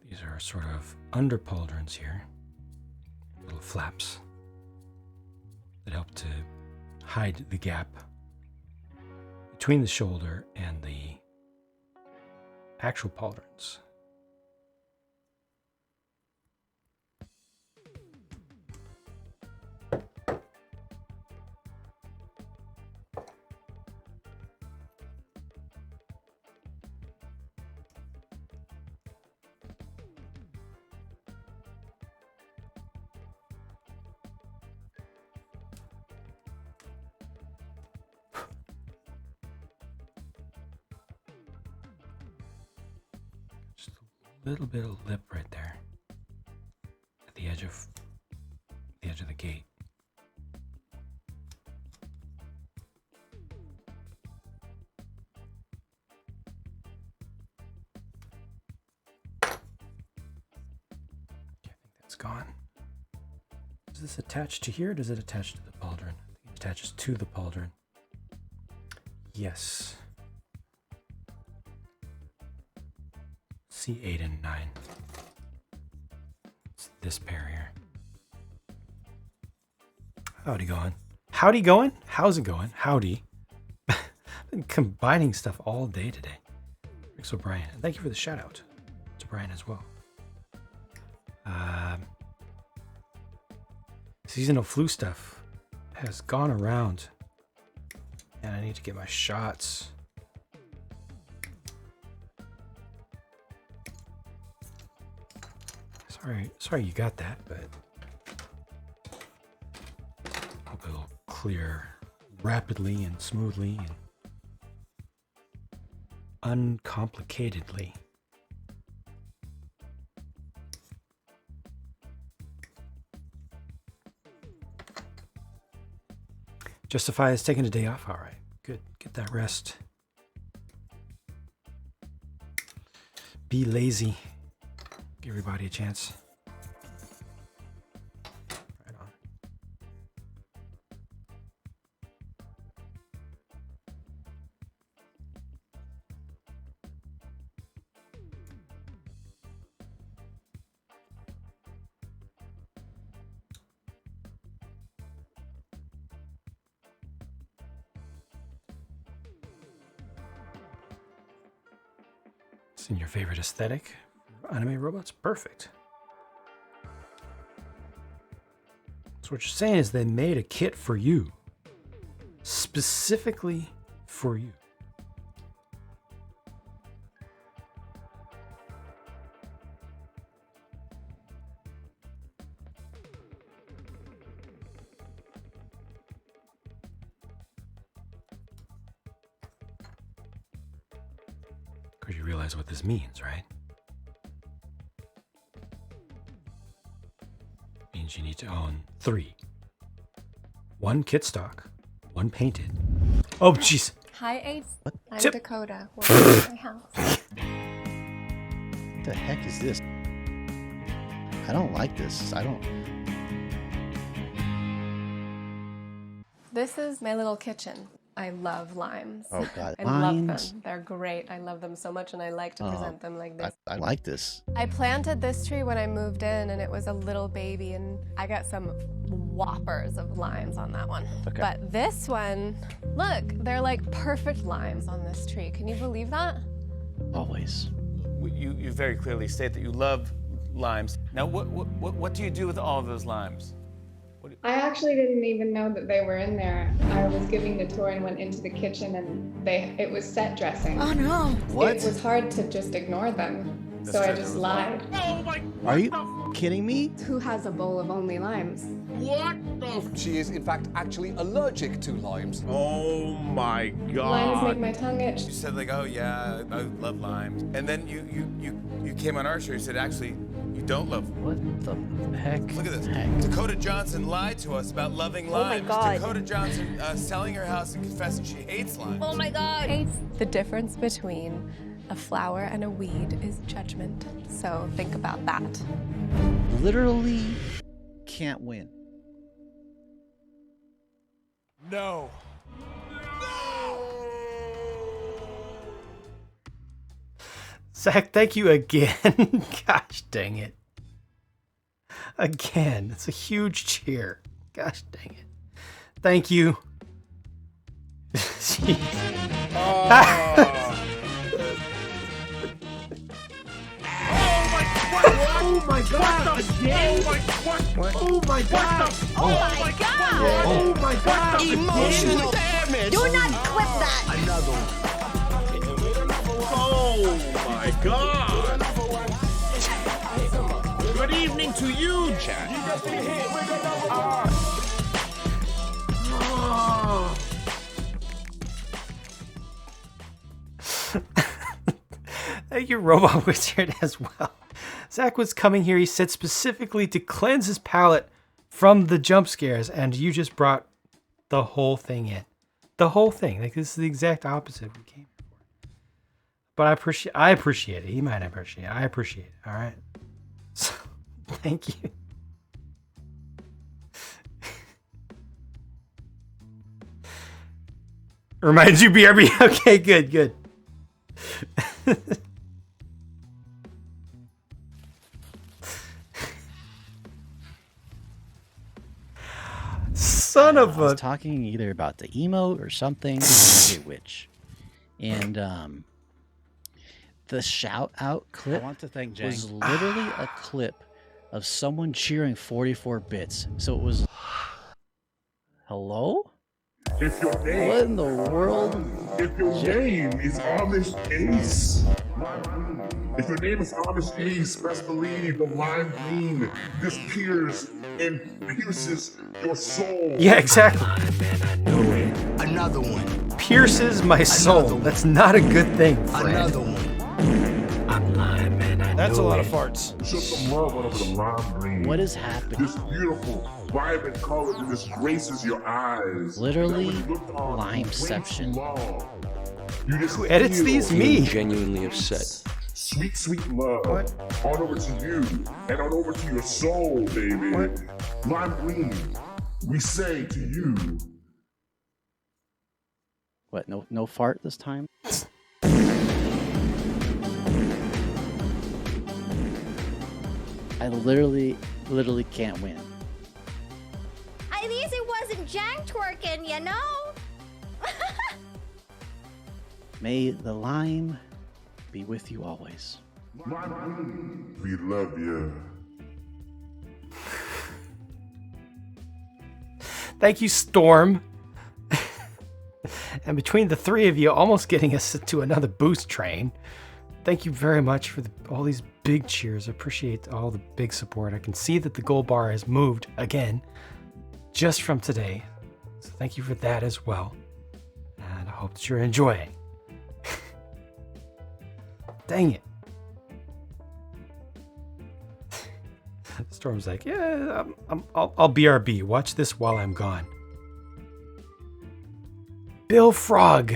These are sort of under pauldrons here, little flaps that help to hide the gap between the shoulder and the actual pauldrons. Just a little bit of lip right there at the edge of the gate. Okay, I think that's gone. Is this attached to here or does it attach to the pauldron? I think it attaches to the pauldron. Yes. C8 and 9. It's this pair here. Howdy going? Howdy going? How's it going? Howdy. Been combining stuff all day today. Thanks, O'Brien. And thank you for the shout out to Brian as well. Seasonal flu stuff has gone around and I need to get my shots. Sorry you got that, but hope it'll clear rapidly and smoothly and uncomplicatedly. Justify is taking a day off. All right, good. Get that rest. Be lazy. Give everybody a chance. Right on. It's in your favorite aesthetic. Anime robots? Perfect. So what you're saying is they made a kit for you. Specifically for you. Because you realize what this means, right? Means you need to own 3. 1 kit stock, 1 painted. Oh, jeez. Hi, Ace. I'm Tip. Dakota. Welcome to my house. What the heck is this? I don't like this. I don't. This is my little kitchen. I love limes. Oh, God. I love Limes? them. They're great. I love them so much, and I like to present them like this. I like this. I planted this tree when I moved in, and it was a little baby, and I got some whoppers of limes on that one. Okay. But this one, look, they're like perfect limes on this tree. Can you believe that? Always. You very clearly state that you love limes. Now, what do you do with all of those limes? I actually didn't even know that they were in there. I was giving the tour and went into the kitchen and it was set dressing. Oh no! What? It was hard to just ignore them. So I just lied. Are you kidding me? Who has a bowl of only limes? She is, in fact, actually allergic to limes. Oh my Limes god. make my tongue itch. You said like, oh yeah, I love limes, and then you came on our show. You said actually you don't love. What the heck? Look at this. Heck? Dakota Johnson lied to us about loving Oh my limes. God. Dakota Johnson selling her house and confessing she hates limes. Oh my god! Ace. The difference between a flower and a weed is judgment. So think about that. Literally can't win. No. Zach, thank you again. Gosh dang it. Again, it's a huge cheer. Gosh dang it. Thank you. Oh my god! Again? Oh my god! Oh my god! Oh my god! Emotional damage! Do not clip that! Another one. Oh my god! Good evening to you, chat. Thank you, Robot Wizard, as well. Zach was coming here, he said specifically to cleanse his palate from the jump scares, and you just brought the whole thing in. The whole thing. Like, this is the exact opposite we came here for. But I appreciate it. He might appreciate it. I appreciate it. All right. So, thank you. Reminds you, BRB. Okay, good. Son of I was a. talking either about the emote or something. I forget which. And the shout out clip I want to thank Jang. was literally a clip of someone cheering 44 bits. So it was, hello? If your What name, in the world? if your name is Amish Ace, if your name is Amish Ace, best believe the lime green disappears and pierces your soul. Yeah, exactly. Another one. Pierces my soul. That's not a good thing, friend. Another one. I'm lying, man. That's a lot of farts. Show some love over the lime green. What is happening? This beautiful, vibrant color that just graces your eyes. Literally That when you look on limeception. way too long, you just Who edits feel these? Me. Genuinely upset. Sweet, sweet love. On over to you and on over to your soul, baby. Lime green, we say to you. What, no fart this time? I literally can't win. At least it wasn't Jang twerking, you know? May the lime be with you always. We love you. Thank you, Storm. And between the three of you, almost getting us to another boost train. Thank you very much for all these big cheers. I appreciate all the big support. I can see that the gold bar has moved again just from today. So thank you for that as well. And I hope that you're enjoying. Dang it. Storm's like, yeah, I'll BRB. Watch this while I'm gone. Bill Frog.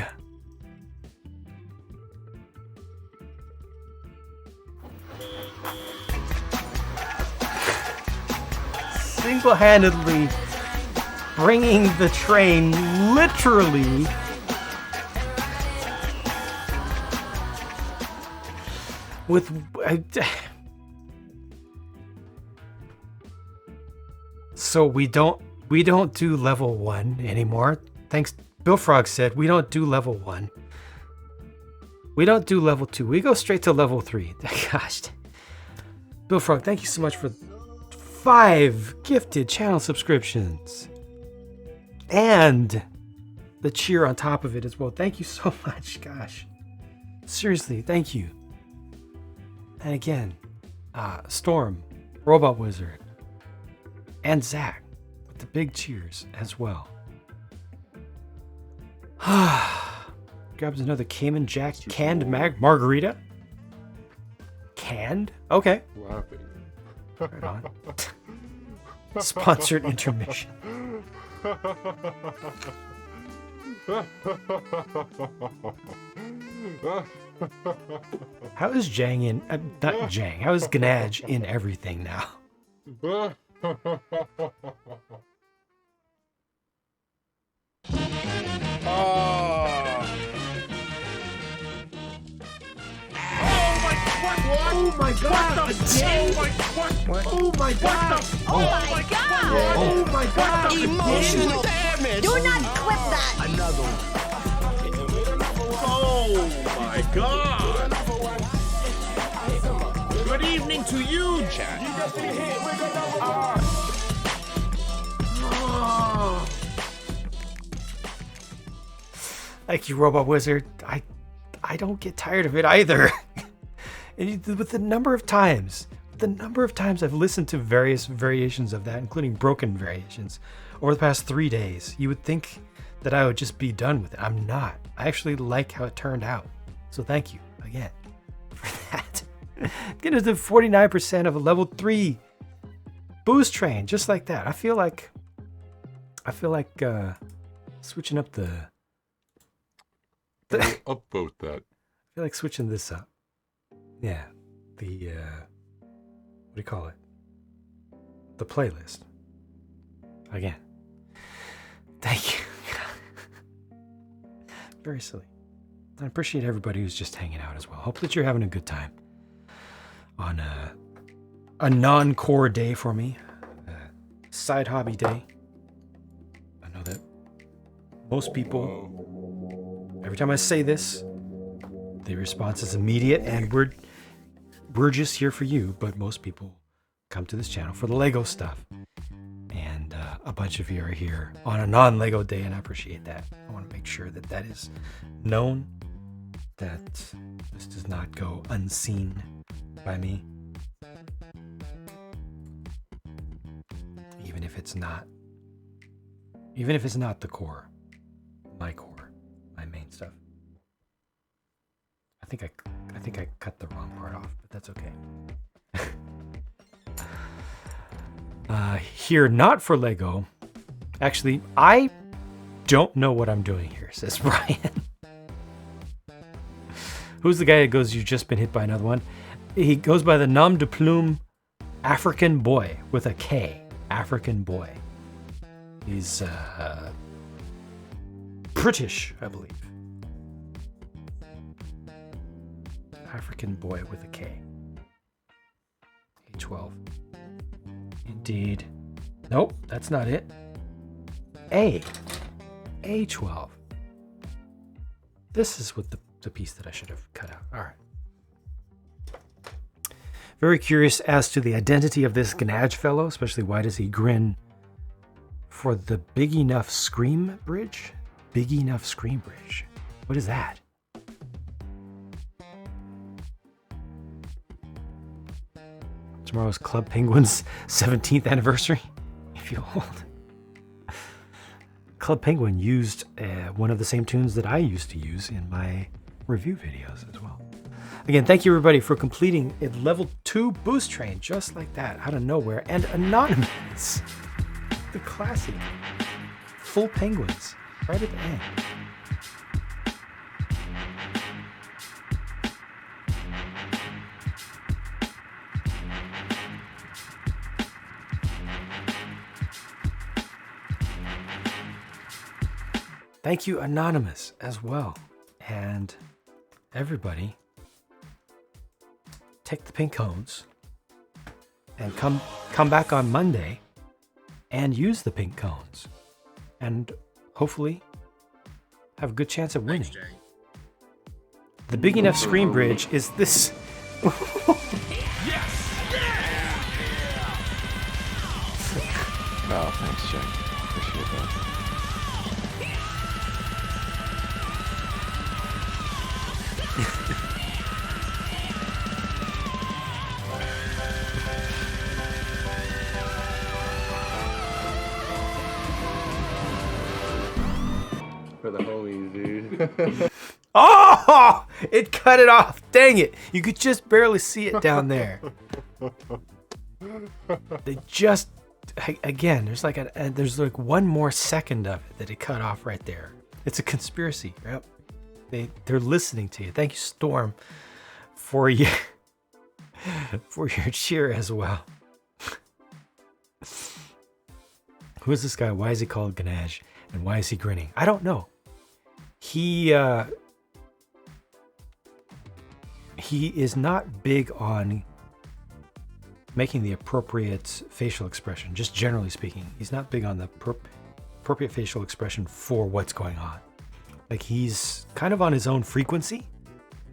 Single-handedly bringing the train literally with so we don't do level 1 anymore. Thanks, Bill Frog said we don't do level 1. We don't do level 2. We go straight to level 3. Gosh. Bill Frog, thank you so much for 5 gifted channel subscriptions. And the cheer on top of it as well. Thank you so much. Gosh. Seriously, thank you. And again, Storm, Robot Wizard, and Zach with the big cheers as well. Grabs another Cayman Jack canned margarita. Canned? Okay. Laughing. Right on. Sponsored intermission. How is Jang in? Not Jang. How is Gnaj in everything now? Oh my god! Again? Oh my god! Oh my god! Oh my god! Emotional damage! Do not clip that! Oh my god! Good evening to you, Chad. Thank you, Robot Wizard. I don't get tired of it either. And with the number of times I've listened to various variations of that, including broken variations, over the past 3 days, you would think that I would just be done with it. I'm not. I actually like how it turned out. So thank you again for that. Get into 49% of a level 3 boost train, just like that. I feel like switching up the Upvote that. I feel like switching this up. Yeah, the what do you call it? The playlist. Again. Thank you. Very silly. I appreciate everybody who's just hanging out as well. Hope that you're having a good time on a non-core day for me, a side hobby day. I know that most people, every time I say this, the response is immediate, and we're just here for you. But most people come to this channel for the Lego stuff, and a bunch of you are here on a non-Lego day, and I appreciate that. I want to make sure that that is known, that this does not go unseen by me, even if it's not the core, my main stuff. I think I cut the wrong part off, but that's okay. Here, not for Lego. Actually, I don't know what I'm doing here, says Brian. Who's the guy that goes, you've just been hit by another one? He goes by the nom de plume African Boy with a K. African Boy. He's British, I believe. African Boy with a K. A12. Indeed. Nope, that's not it. A12. This is what the piece that I should have cut out. All right. Very curious as to the identity of this Gnage fellow, especially why does he grin for the Big Enough Scream Bridge? Big Enough Scream Bridge. What is that? Tomorrow's Club Penguin's 17th anniversary. You feel old. Club Penguin used one of the same tunes that I used to use in my review videos as well. Again, thank you everybody for completing a level 2 boost train just like that, out of nowhere, and anonymous. The classic. Full penguins, right at the end. Thank you, Anonymous, as well. And everybody, take the pink cones and come back on Monday and use the pink cones. And hopefully have a good chance of winning. The Big Enough Screen Bridge is this. Oh, thanks, Jay. Appreciate that. For the homies, dude. Oh! It cut it off. Dang it. You could just barely see it down there. They just, again, there's like one more second of it that it cut off right there. It's a conspiracy. Yep. They're listening to you. Thank you, Storm, for your cheer as well. Who is this guy? Why is he called Gnage? And why is he grinning? I don't know. He is not big on making the appropriate facial expression, just generally speaking. He's not big on the appropriate facial expression for what's going on. Like, he's kind of on his own frequency.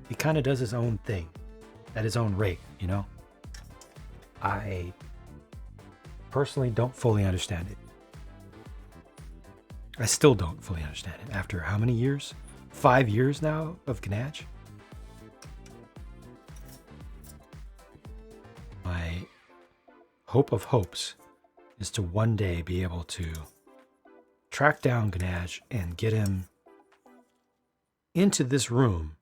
He kind of does his own thing at his own rate, you know? I personally don't fully understand it. I still don't fully understand it. After how many years? 5 years now of Gnage? My hope of hopes is to one day be able to track down Gnage and get him into this room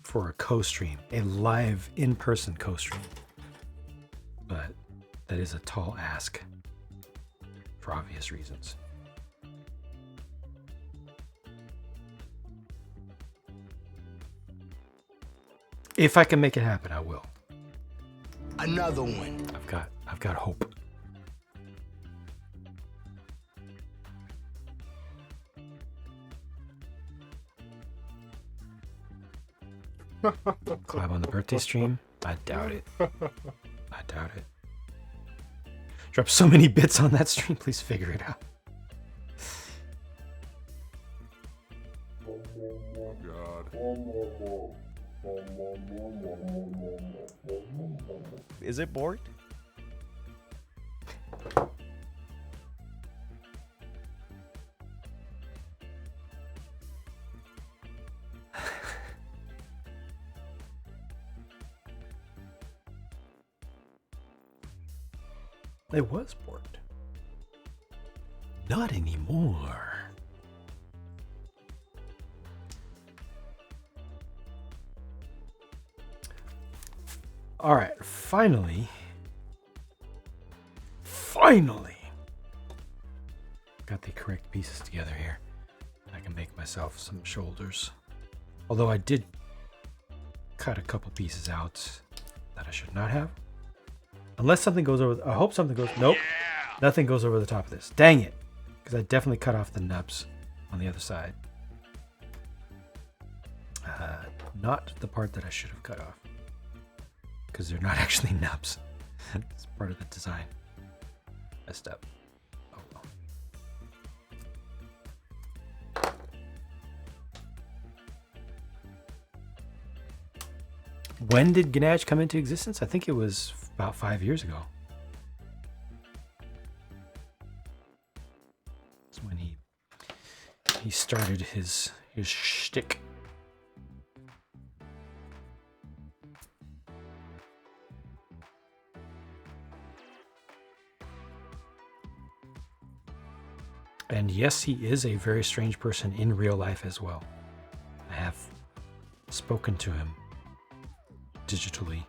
for a co-stream, a live in-person co-stream. But that is a tall ask for obvious reasons. If I can make it happen, I will. Another one. I've got hope. Collab on the birthday stream? I doubt it. I doubt it. Drop so many bits on that stream, please figure it out. Is it bored? It was bored. Not anymore. All right, finally, got the correct pieces together here. I can make myself some shoulders. Although I did cut a couple pieces out that I should not have. Unless something goes over, I hope something goes, nope, nothing goes over the top of this. Dang it, because I definitely cut off the nubs on the other side. Not the part that I should have cut off, because they're not actually nubs. It's part of the design. Messed up. Oh well. When did Ganache come into existence? I think it was about 5 years ago. That's when he started his shtick. And yes, he is a very strange person in real life as well. I have spoken to him digitally.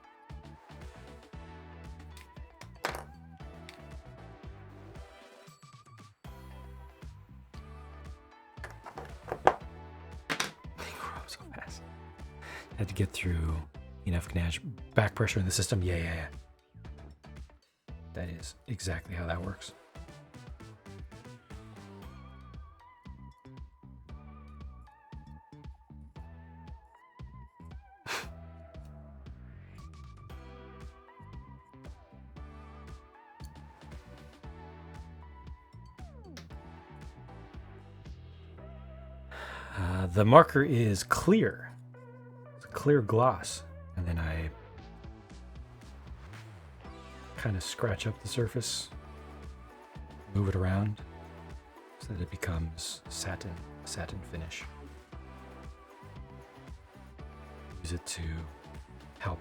They grow so fast. Had to get through enough Ganache. Back pressure in the system. Yeah. That is exactly how that works. The marker is clear. It's a clear gloss. And then I kind of scratch up the surface, move it around so that it becomes satin finish. Use it to help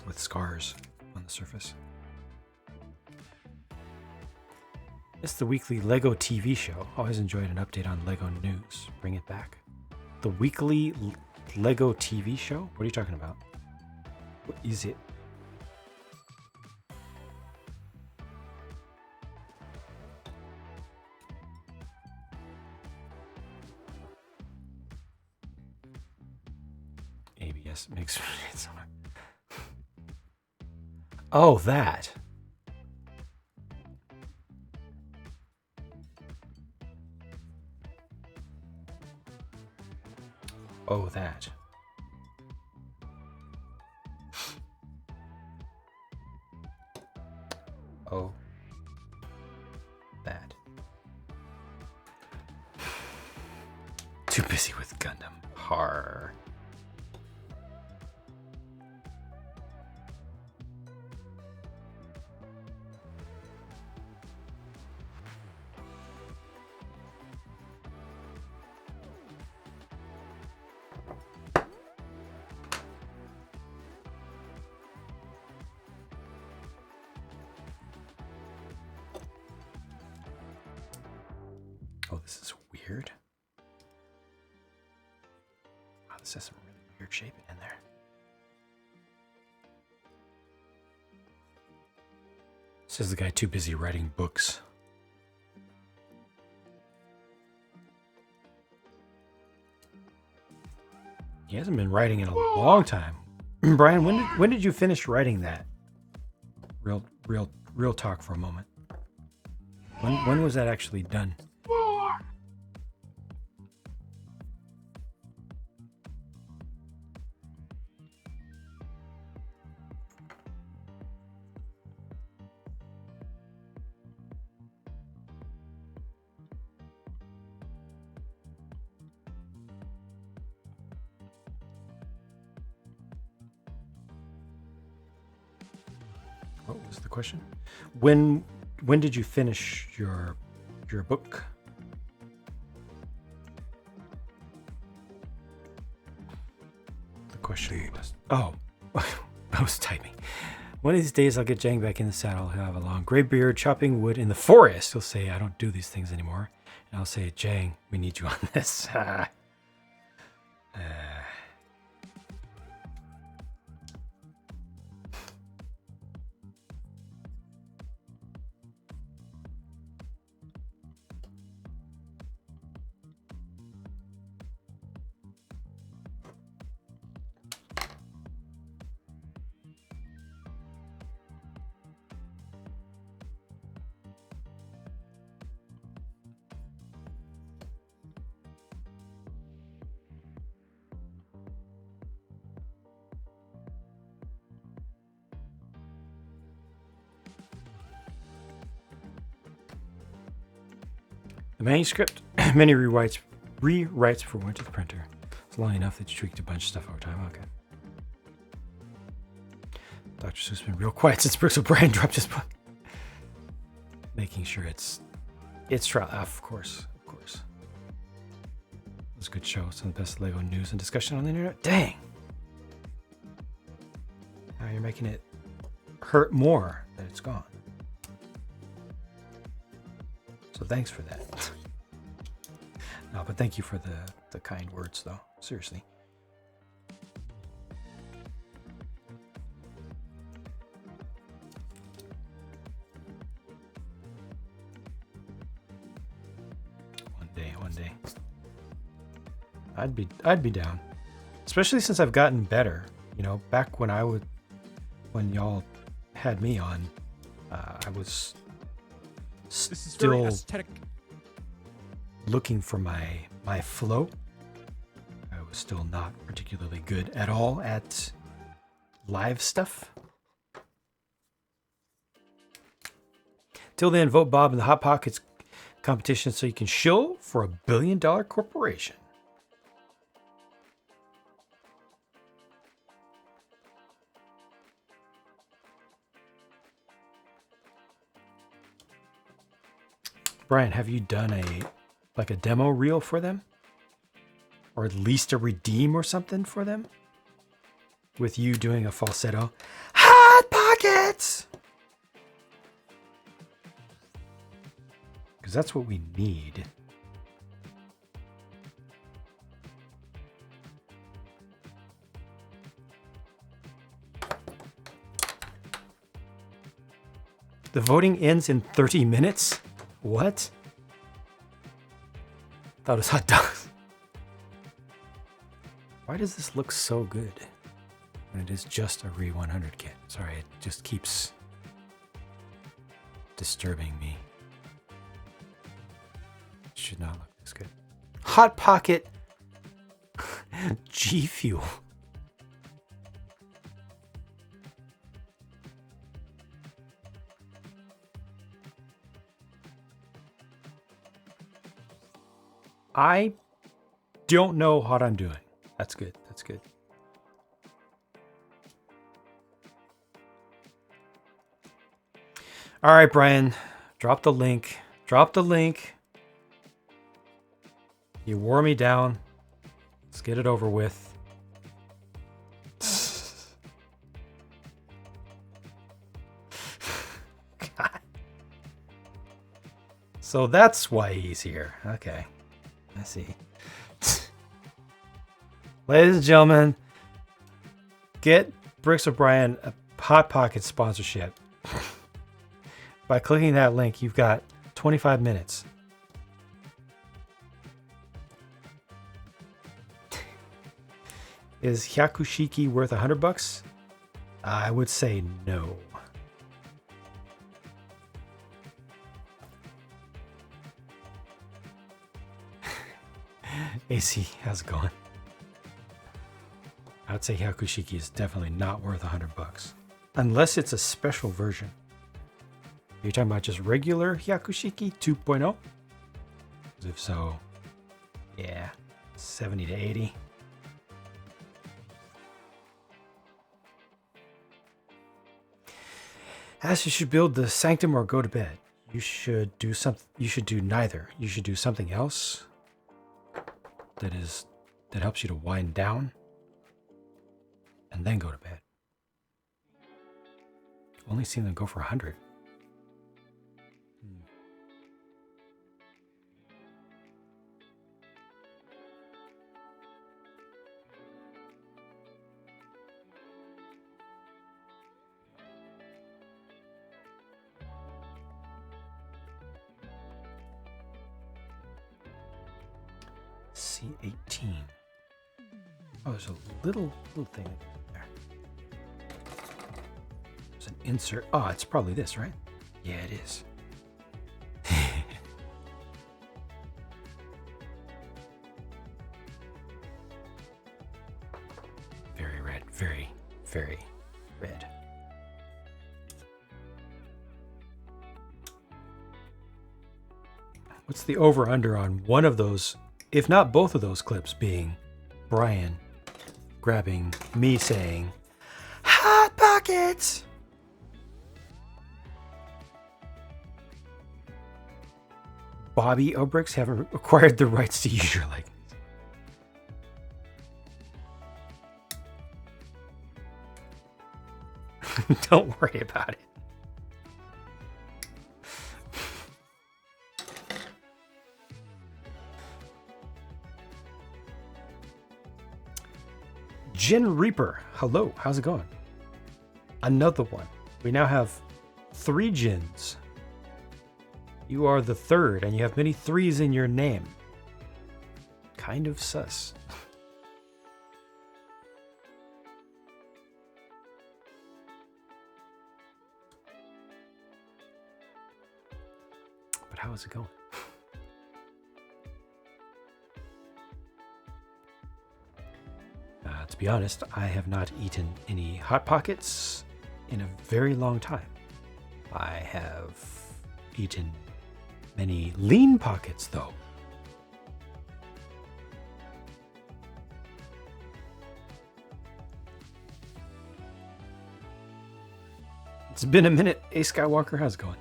with scars on the surface. It's the weekly Lego TV show. Always enjoyed an update on Lego news. Bring it back. The weekly Lego TV show? What are you talking about? What is it? ABS makes it so much. Oh, that. Oh, that. Oh, that. Too busy with Gundam. Har. Oh, this is weird. Wow, this has some really weird shaping in there. Says the guy too busy writing books. He hasn't been writing in a long time. Brian, when did you finish writing that? Real talk for a moment. When was that actually done? What was the question? When did you finish your book? The question was, oh, I was typing. One of these days I'll get Jang back in the saddle. He'll have a long gray beard, chopping wood in the forest. He'll say, I don't do these things anymore. And I'll say, Jang, we need you on this. The manuscript, many rewrites before it went to the printer. It's long enough that you tweaked a bunch of stuff over time. Okay. Dr. Seuss has been real quiet since Brooks O'Brien dropped his book. Making sure it's trial. Of course. It was a good show. Some of the best Lego news and discussion on the internet. Dang. Now you're making it hurt more that it's gone. So thanks for that. No, but thank you for the kind words, though. Seriously. One day. I'd be down. Especially since I've gotten better. You know, back when y'all had me on, I was still looking for my flow. I was still not particularly good at all at live stuff. Till then, vote Bob in the Hot Pockets competition so you can shill for $1 billion corporation. Brian, have you done a demo reel for them? Or at least a redeem or something for them? With you doing a falsetto. Hot Pockets! Because that's what we need. The voting ends in 30 minutes? What? Thought it was hot dogs. Why does this look so good when it is just a Re 100 kit? Sorry, it just keeps disturbing me. It should not look this good. Hot Pocket G Fuel. I don't know what I'm doing. That's good. That's good. All right, Brian. Drop the link. Drop the link. You wore me down. Let's get it over with. God. So that's why he's here. Okay. I see. Ladies and gentlemen, get Bricks O'Brien a Hot Pocket sponsorship. By clicking that link, you've got 25 minutes. Is Hyakushiki worth $100? I would say no. AC, how's it going? I would say Hyakushiki is definitely not worth $100. Unless it's a special version. Are you talking about just regular Hyakushiki 2.0? If so, yeah, 70 to 80. As you should build the sanctum or go to bed. You should do something. You should do neither. You should do something else that helps you to wind down and then go to bed. Only seen them go for 100. C18. Oh, there's a little thing there. There's an insert. Oh, it's probably this, right? Yeah, it is. Very red. Very, very red. What's the over-under on one of those, if not both of those clips, being Brian grabbing me saying, Hot Pockets! Bobby Obricks haven't acquired the rights to use your likeness. Don't worry about it. Gin Reaper, hello, how's it going? Another one. We now have 3 gins. You are the 3rd, and you have many 3s in your name. Kind of sus. But how is it going? To be honest, I have not eaten any Hot Pockets in a very long time. I have eaten many Lean Pockets, though. It's been a minute. A Skywalker, how's it going?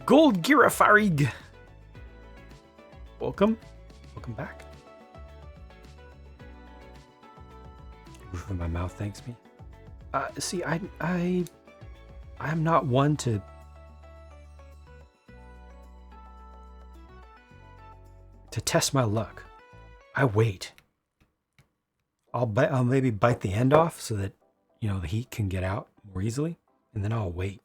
Gold Girafarig. Welcome. Welcome back. Roof of my mouth thanks me. See, I'm not one to test my luck. I wait. I'll maybe bite the end off so that, you know, the heat can get out more easily, and then I'll wait.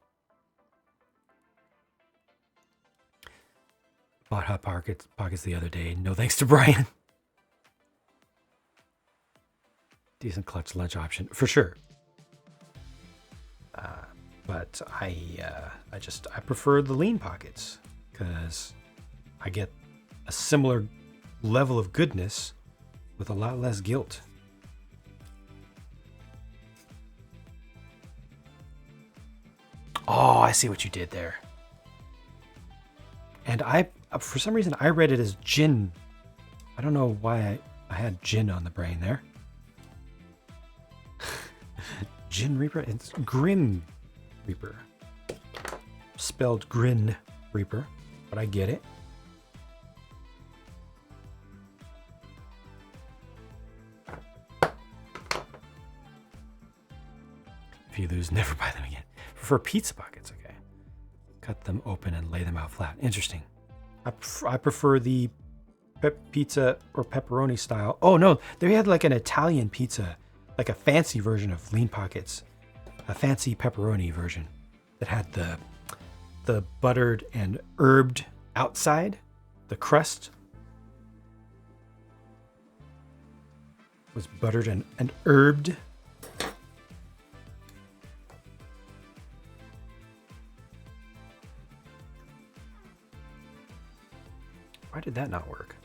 Bought Hot Pockets the other day. No thanks to Brian. Decent clutch lunch option for sure. But I prefer the Lean Pockets because I get a similar level of goodness with a lot less guilt. Oh, I see what you did there. And for some reason, I read it as gin. I don't know why I had gin on the brain there. Gin Reaper? It's Grin Reaper. Spelled Grin Reaper, but I get it. If you lose, never buy them again. For Pizza Pockets, okay. Cut them open and lay them out flat. Interesting. I prefer the pizza or pepperoni style. Oh no, they had like an Italian pizza, like a fancy version of Lean Pockets, a fancy pepperoni version that had the buttered and herbed outside. The crust was buttered and herbed. Why did that not work?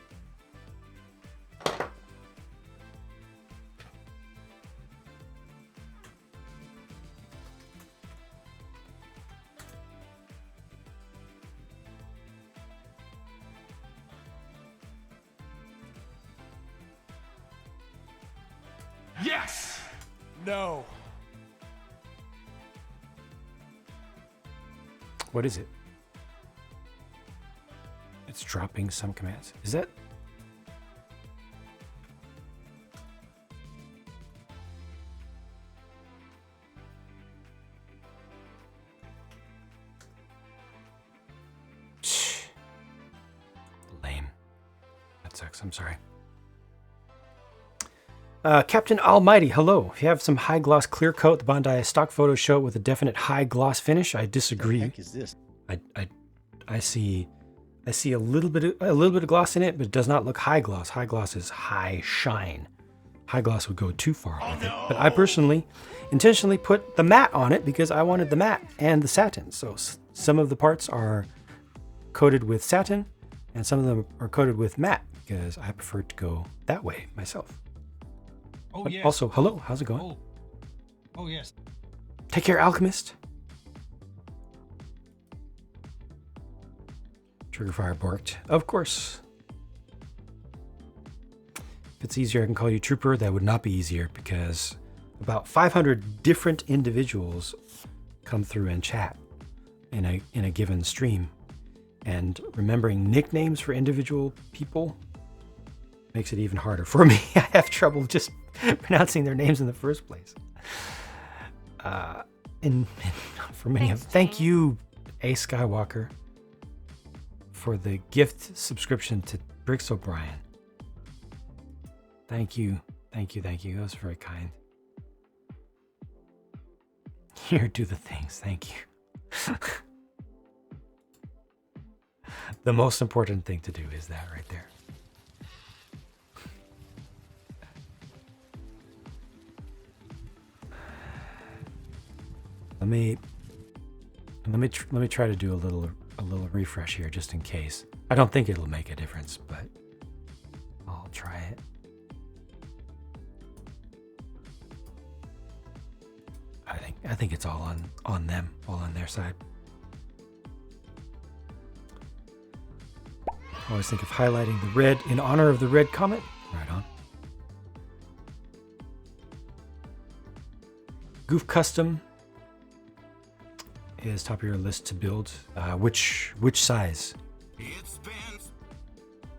Yes! No. What is it? It's dropping some commands. Is that? Lame. That sucks. I'm sorry. Captain Almighty, hello. If you have some high gloss clear coat, the Bondi stock photos show it with a definite high gloss finish. I disagree. What the heck is this? I see a little bit of gloss in it, but it does not look high gloss. High gloss is high shine. High gloss would go too far with it. But I personally intentionally put the matte on it because I wanted the matte and the satin. So some of the parts are coated with satin and some of them are coated with matte because I prefer to go that way myself. Oh, but yes. Also, hello, how's it going? Oh, yes. Take care, Alchemist. Triggerfire barked. Of course. If it's easier, I can call you Trooper. That would not be easier because about 500 different individuals come through and chat in a given stream. And remembering nicknames for individual people makes it even harder for me. I have trouble just pronouncing their names in the first place. And for many of thank you, A Skywalker, for the gift subscription to Briggs O'Brien. Thank you. That was very kind. Here, do the things. Thank you. The most important thing to do is that right there. Let me try to do a little refresh here just in case. I don't think it'll make a difference, but I'll try it. I think it's all on them, all on their side. I always think of highlighting the red in honor of the red comment. Right on. Goof Custom is top of your list to build. Which size?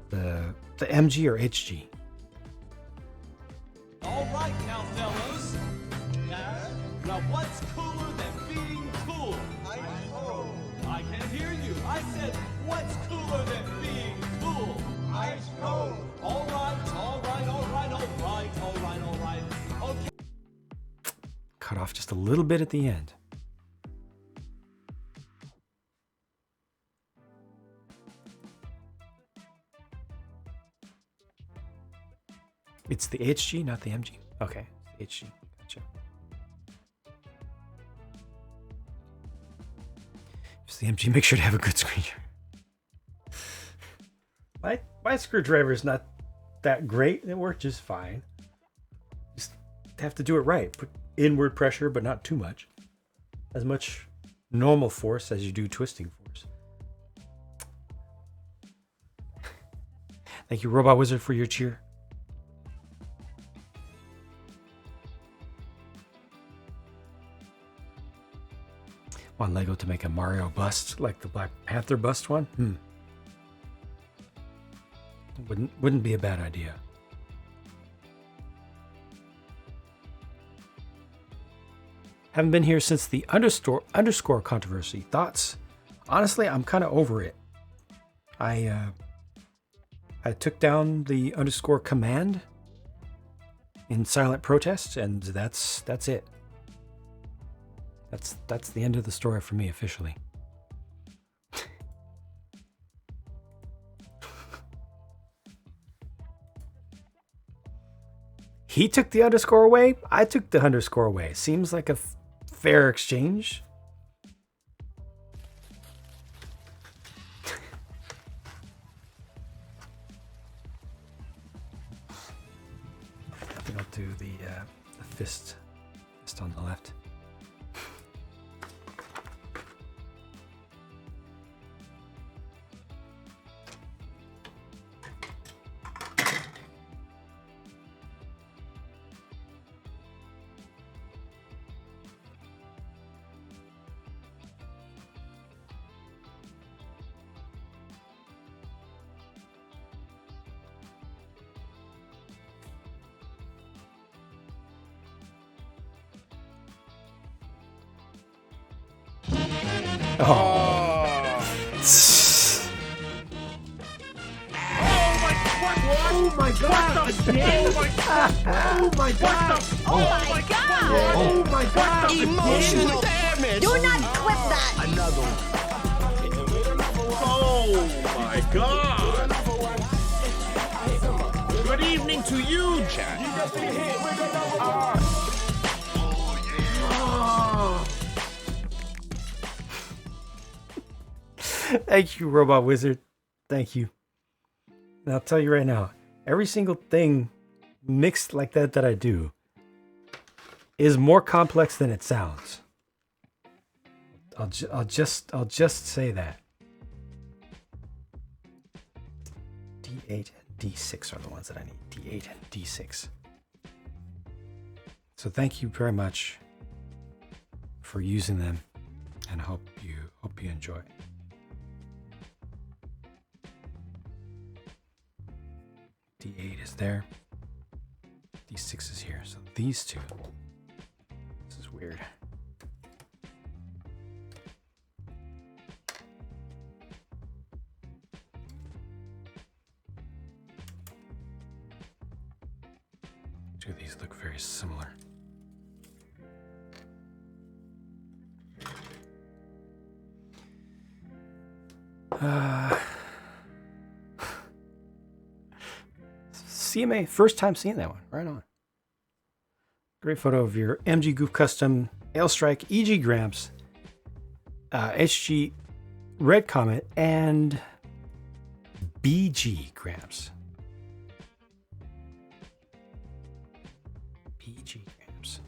The MG or HG? All right now, fellas. Now what's cooler than being cool? I can't hear you. I said, what's cooler than being cool? Ice cold. All right. Okay. Cut off just a little bit at the end. It's the HG, not the MG. Okay, HG. Gotcha. If it's the MG, make sure to have a good screen. My screwdriver is not that great. It worked just fine. Just have to do it right. Put inward pressure, but not too much. As much normal force as you do twisting force. Thank you, Robot Wizard, for your cheer. Want Lego to make a Mario bust like the Black Panther bust one? Wouldn't be a bad idea. Haven't been here since the underscore controversy. Thoughts? Honestly, I'm kind of over it. I took down the underscore command in silent protest, and that's it. That's the end of the story for me officially. He took the underscore away. I took the underscore away. Seems like a fair exchange. I think I'll do the fist on the left. Oh my god! Again? Oh my god! Oh my god! Oh my god! Emotional damage! Do not quit that! Another one. Oh my god! Good evening to you, Jack. Thank you, Robot Wizard. Thank you. And I'll tell you right now, every single thing mixed like that I do is more complex than it sounds. I'll just say that. D8 and D6 are the ones that I need. D8 and D6. So thank you very much for using them, and I hope you enjoy. D8 is there. D6 is here. So these two. This is weird. Two of these look very similar. CMA, first time seeing that one. Right on. Great photo of your MG Goof Custom, Ailstrike, EG Gramps, HG Red Comet, and BG Gramps. BG Gramps.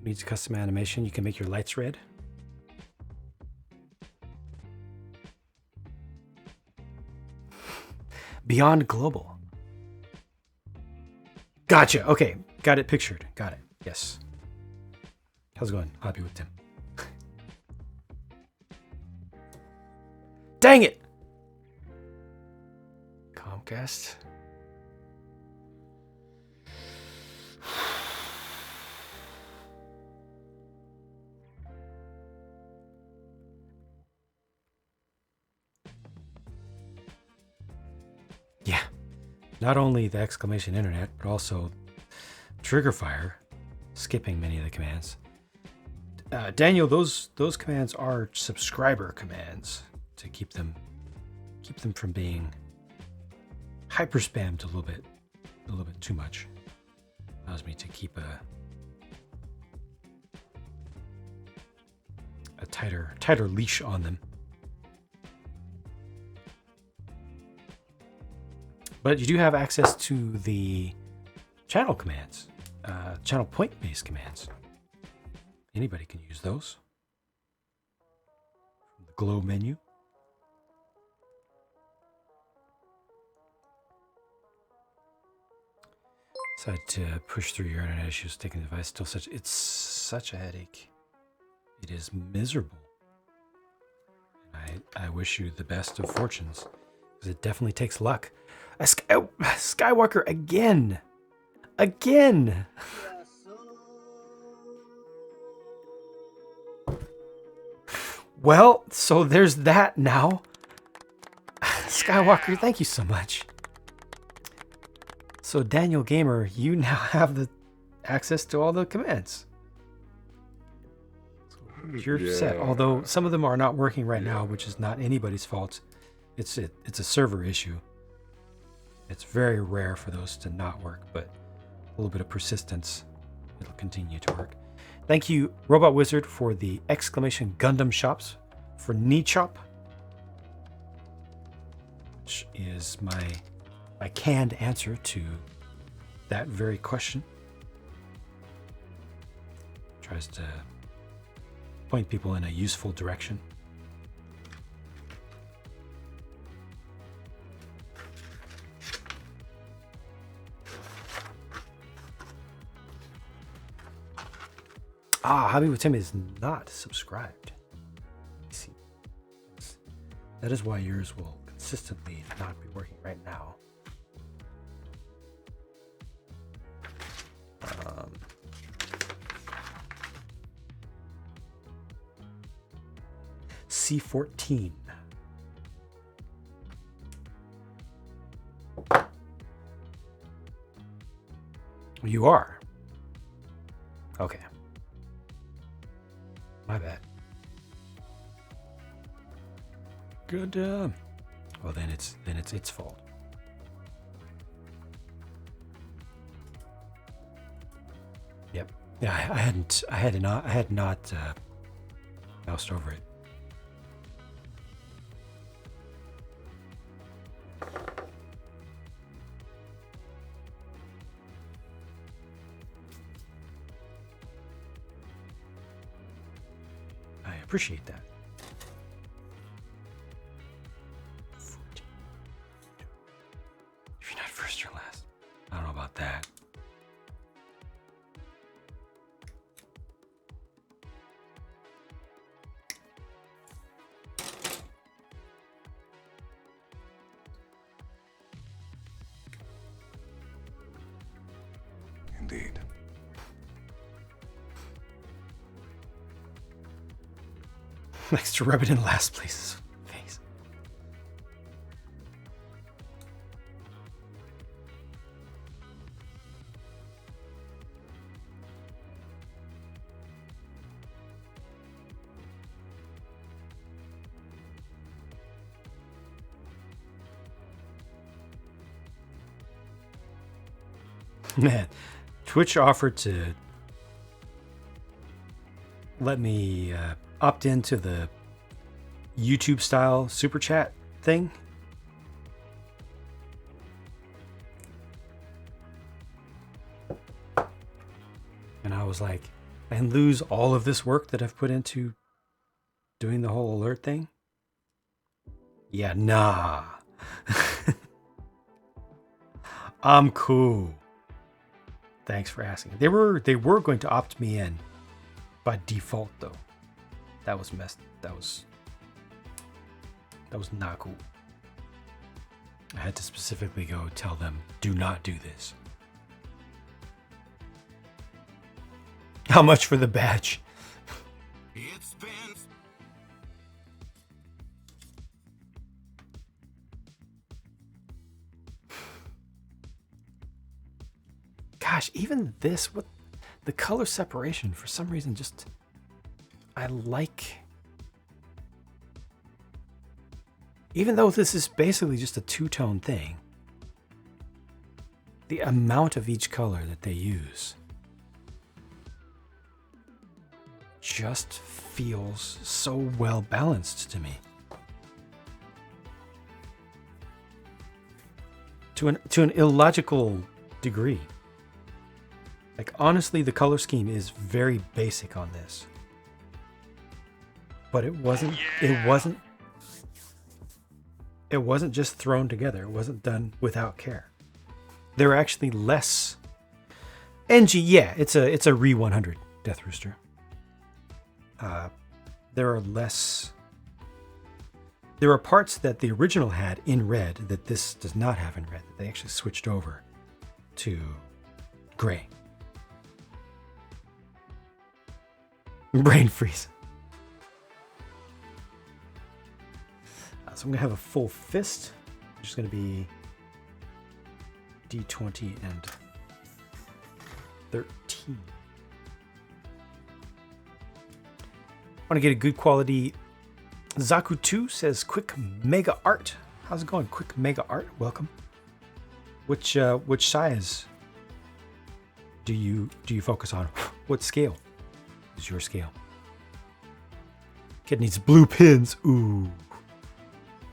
Needs custom animation. You can make your lights red. Beyond Global. Gotcha. Okay. Got it pictured. Got it. Yes. How's it going? Hobby with Tim. Dang it! Comcast. Yeah. Not only the exclamation internet, but also trigger fire, skipping many of the commands. Daniel, those commands are subscriber commands to keep them from being hyper spammed a little bit too much. Allows me to keep a tighter leash on them. But you do have access to the channel commands, channel point-based commands. Anybody can use those. From the glow menu. Decided to push through your internet issues, taking the device. It's such a headache. It is miserable. I wish you the best of fortunes, because it definitely takes luck. Skywalker again. Well, so there's that now. Skywalker, thank you so much. So Daniel Gamer, you now have the access to all the commands. So you're set. Although some of them are not working right now, which is not anybody's fault. It's a server issue. It's very rare for those to not work, but a little bit of persistence, it'll continue to work. Thank you, Robot Wizard, for the exclamation Gundam shops for knee chop, which is my canned answer to that very question. Tries to point people in a useful direction. Hobby with Tim is not subscribed. See, that is why yours will consistently not be working right now. C14. You are. Okay. My bad. Good. Well, then it's its fault. Yep. Yeah, I had not moused over it. I appreciate that. Likes to rub it in last place's face. Man, Twitch offered to let me opt into the YouTube style super chat thing. And I was like, and lose all of this work that I've put into doing the whole alert thing? Yeah, nah. I'm cool. Thanks for asking. They were going to opt me in by default though. That was messed. That was not cool. I had to specifically go tell them, do not do this. How much for the badge? It's been Gosh, even this, what the color separation for some reason just I like. Even though this is basically just a two-tone thing, the amount of each color that they use just feels so well balanced to me. To an illogical degree. Like honestly, the color scheme is very basic on this. But it wasn't just thrown together. It wasn't done without care. There are actually less NG, yeah, it's a Re 100 Death Rooster. There are parts that the original had in red that this does not have in red, that they actually switched over to gray. Brain freeze. So I'm going to have a full fist, which is going to be D20 and 13. Want to get a good quality. Zaku2 says, quick mega art. How's it going? Quick mega art. Welcome. Which size do you focus on? What scale is your scale? Kid needs blue pins. Ooh.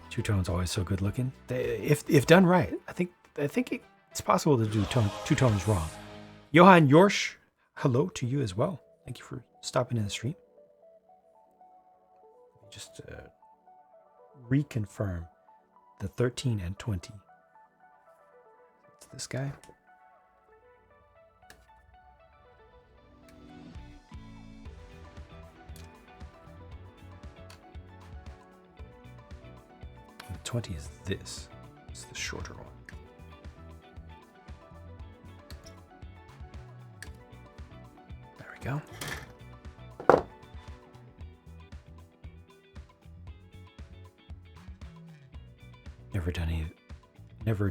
Two tones always so good looking. If done right, I think it's possible to do two tones wrong. Johan Yorsch, hello to you as well. Thank you for stopping in the stream. Just reconfirm the 13 and 20. It's this guy. The 20 is this. It's the shorter one. There we go. Never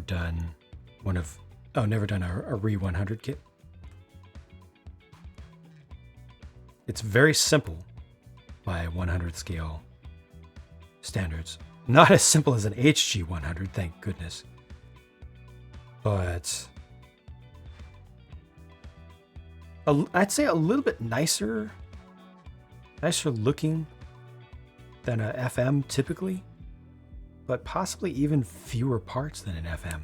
done a Re 100 kit. It's very simple by 100 scale standards. Not as simple as an HG 100, thank goodness. But I'd say a little bit nicer looking than a FM typically, but possibly even fewer parts than an FM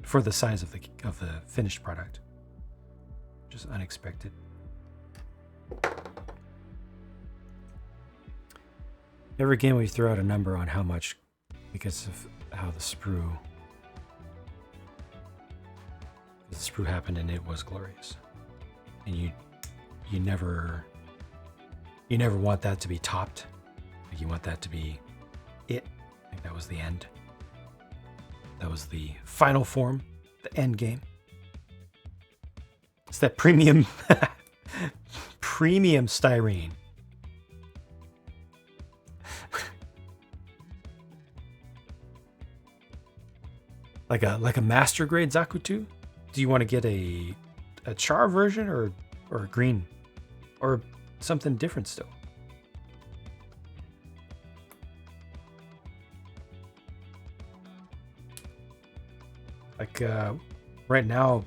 for the size of the finished product. Just unexpected. Every game we throw out a number on how much because of how the sprue happened, and it was glorious. And you never want that to be topped. Like you want that to be it. I think that was the end. That was the final form, the end game. It's that premium styrene. Like a master grade Zaku 2? Do you want to get a char version or a green? Or something different still? Like right now,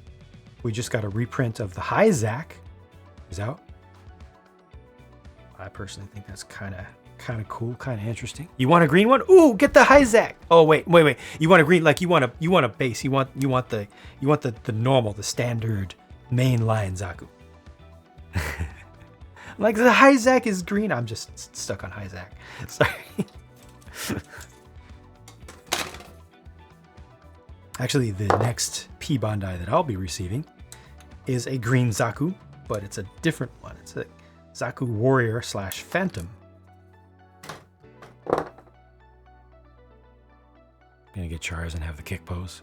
we just got a reprint of the High Zack is out. I personally think that's kind of cool, kind of interesting. You want a green one? Ooh, get the High Zack. Oh wait. You want a green? Like you want a base? You want the normal, the standard mainline Zaku. Like the High Zack is green. I'm just stuck on High Zack. Sorry. Actually, the next P Bandai that I'll be receiving is a green Zaku, but it's a different one. It's a Zaku Warrior / Phantom. Gonna get chars and have the kick pose.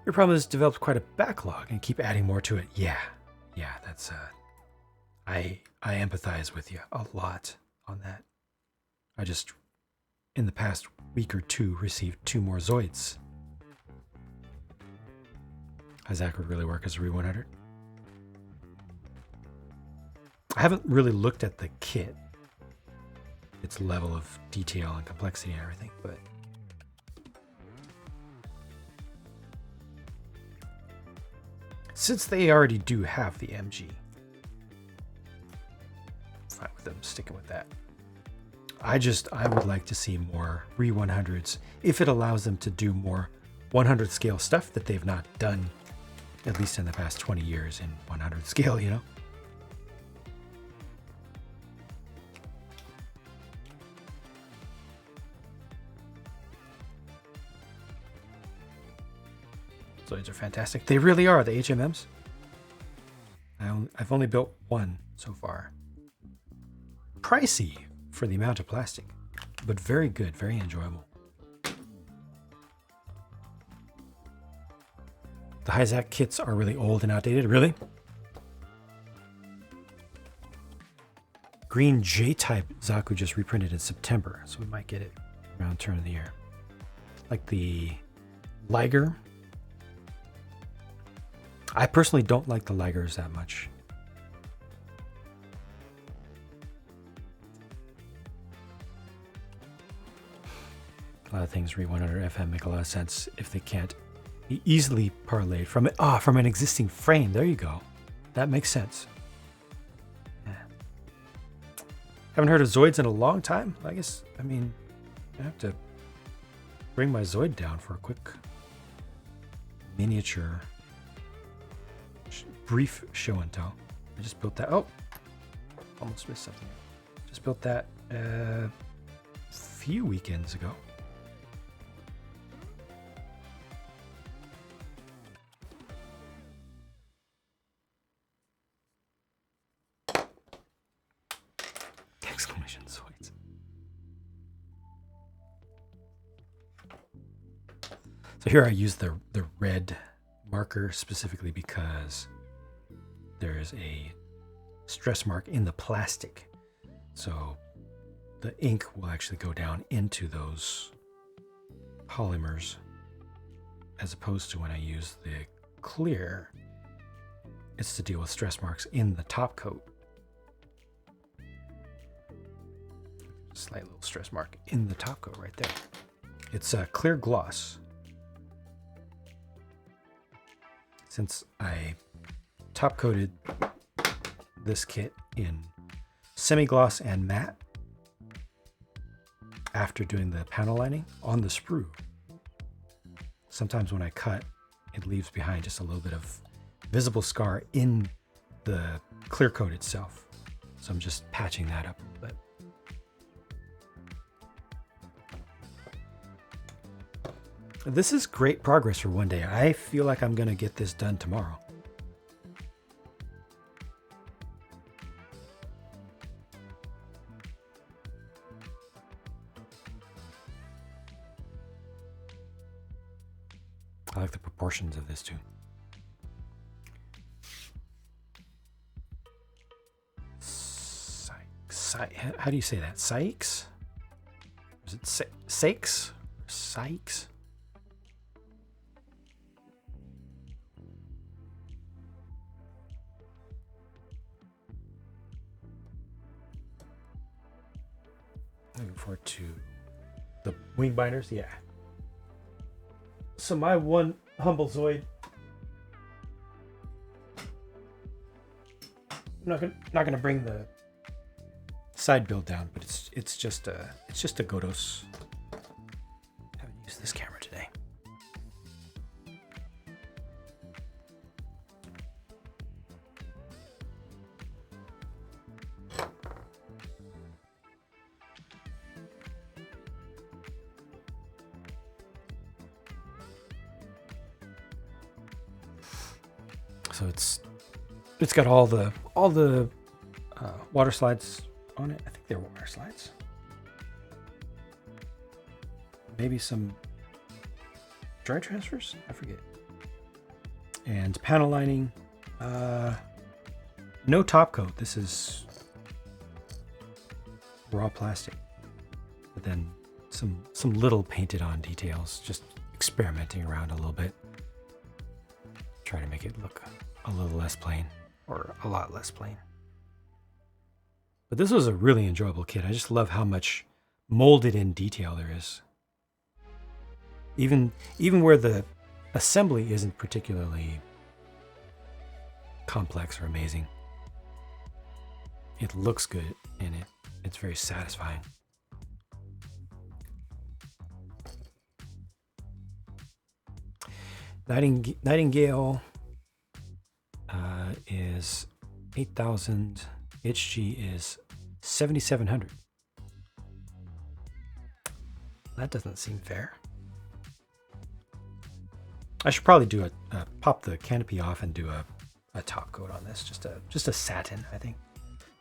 Your problem is developed quite a backlog and keep adding more to it. Yeah, that's I empathize with you a lot on that. I just, in the past week or two, received 2 more Zoids. Zack would really work as a Re 100. I haven't really looked at the kit, its level of detail and complexity and everything, but since they already do have the MG, I'm fine with them sticking with that. I would like to see more Re 100s if it allows them to do more 100 scale stuff that they've not done, at least in the past 20 years in 100 scale, you know? Zoids are fantastic. They really are, the HMMs. I've only built one so far. Pricey for the amount of plastic, but very good, very enjoyable. The High Zack kits are really old and outdated. Really? Green J-type Zaku just reprinted in September, so we might get it around turn of the year. Like the Liger. I personally don't like the Ligers that much. A lot of things Re 100 FM make a lot of sense if they can't be easily parlayed from it. From an existing frame. There you go. That makes sense. Yeah. Haven't heard of Zoids in a long time. I have to bring my Zoid down for a quick miniature brief show and tell. I just built that. Oh, almost missed something. Just built that a few weekends ago. Exclamation Zoids. So here I use the red marker specifically because there's a stress mark in the plastic. So the ink will actually go down into those polymers as opposed to when I use the clear. It's to deal with stress marks in the top coat. Slight little stress mark in the top coat right there. It's a clear gloss. Since I top coated this kit in semi-gloss and matte after doing the panel lining on the sprue, sometimes when I cut, it leaves behind just a little bit of visible scar in the clear coat itself. So I'm just patching that up a little bit. This is great progress for one day. I feel like I'm going to get this done tomorrow. I like the proportions of this too. How do you say that? Sykes? Is it Sykes? Sykes? Looking forward to the wing binders. Yeah. So my one humble Zoid. I'm not gonna bring the side build down, but it's just a Godos. Haven't used this camera today. So it's got all the water slides on it. I think they're water slides. Maybe some dry transfers? I forget. And panel lining. No top coat. This is raw plastic. But then some little painted on details. Just experimenting around a little bit. Try to make it look a little less plain, or a lot less plain. But this was a really enjoyable kit. I just love how much molded in detail there is. Even where the assembly isn't particularly complex or amazing, it looks good and it's very satisfying. Nightingale is 8,000. HG is 7,700. That doesn't seem fair. I should probably do pop the canopy off and do a top coat on this. Just a satin, I think,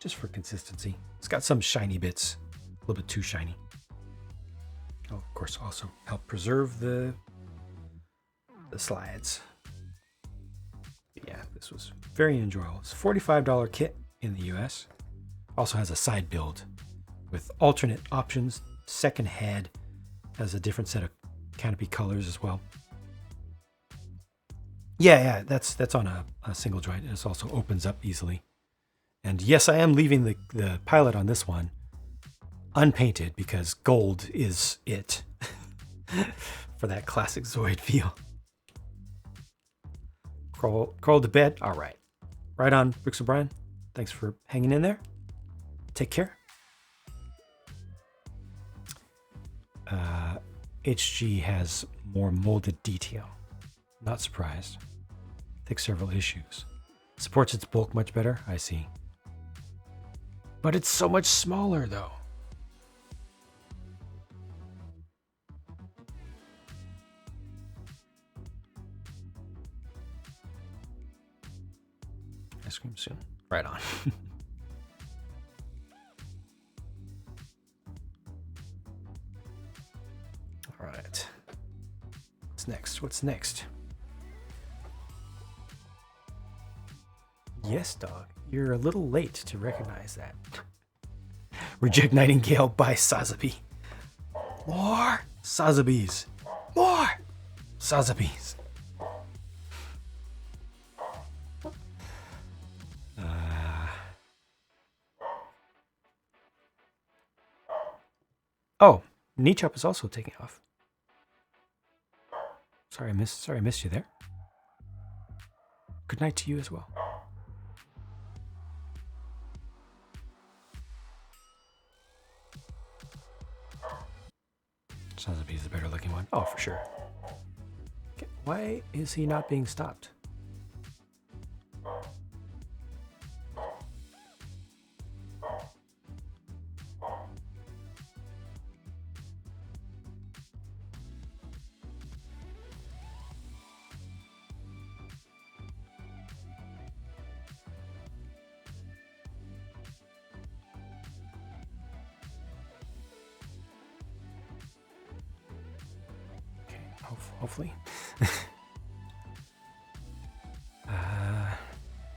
just for consistency. It's got some shiny bits, a little bit too shiny. Oh, of course, also help preserve the slides. Yeah, this was very enjoyable. It's a $45 kit in the US. Also has a side build with alternate options. Second head has a different set of canopy colors as well. Yeah, that's on a single joint. It also opens up easily. And yes, I am leaving the pilot on this one unpainted because gold is it for that classic Zoid feel. Crawl to bed. All right. Right on, Brooks O'Brien. Thanks for hanging in there. Take care. HG has more molded detail. Not surprised. Takes several issues. Supports its bulk much better. I see. But it's so much smaller, though. Ice cream soon. Right on. All right. What's next? What's next? Yes, dog. You're a little late to recognize that. Reject Nightingale by Sazabi. More Sazabis. More Sazabis. Oh, Nichop is also taking off. Sorry I missed you there. Good night to you as well. Sazabi is the better looking one. Oh, for sure. Okay. Why is he not being stopped? Hopefully.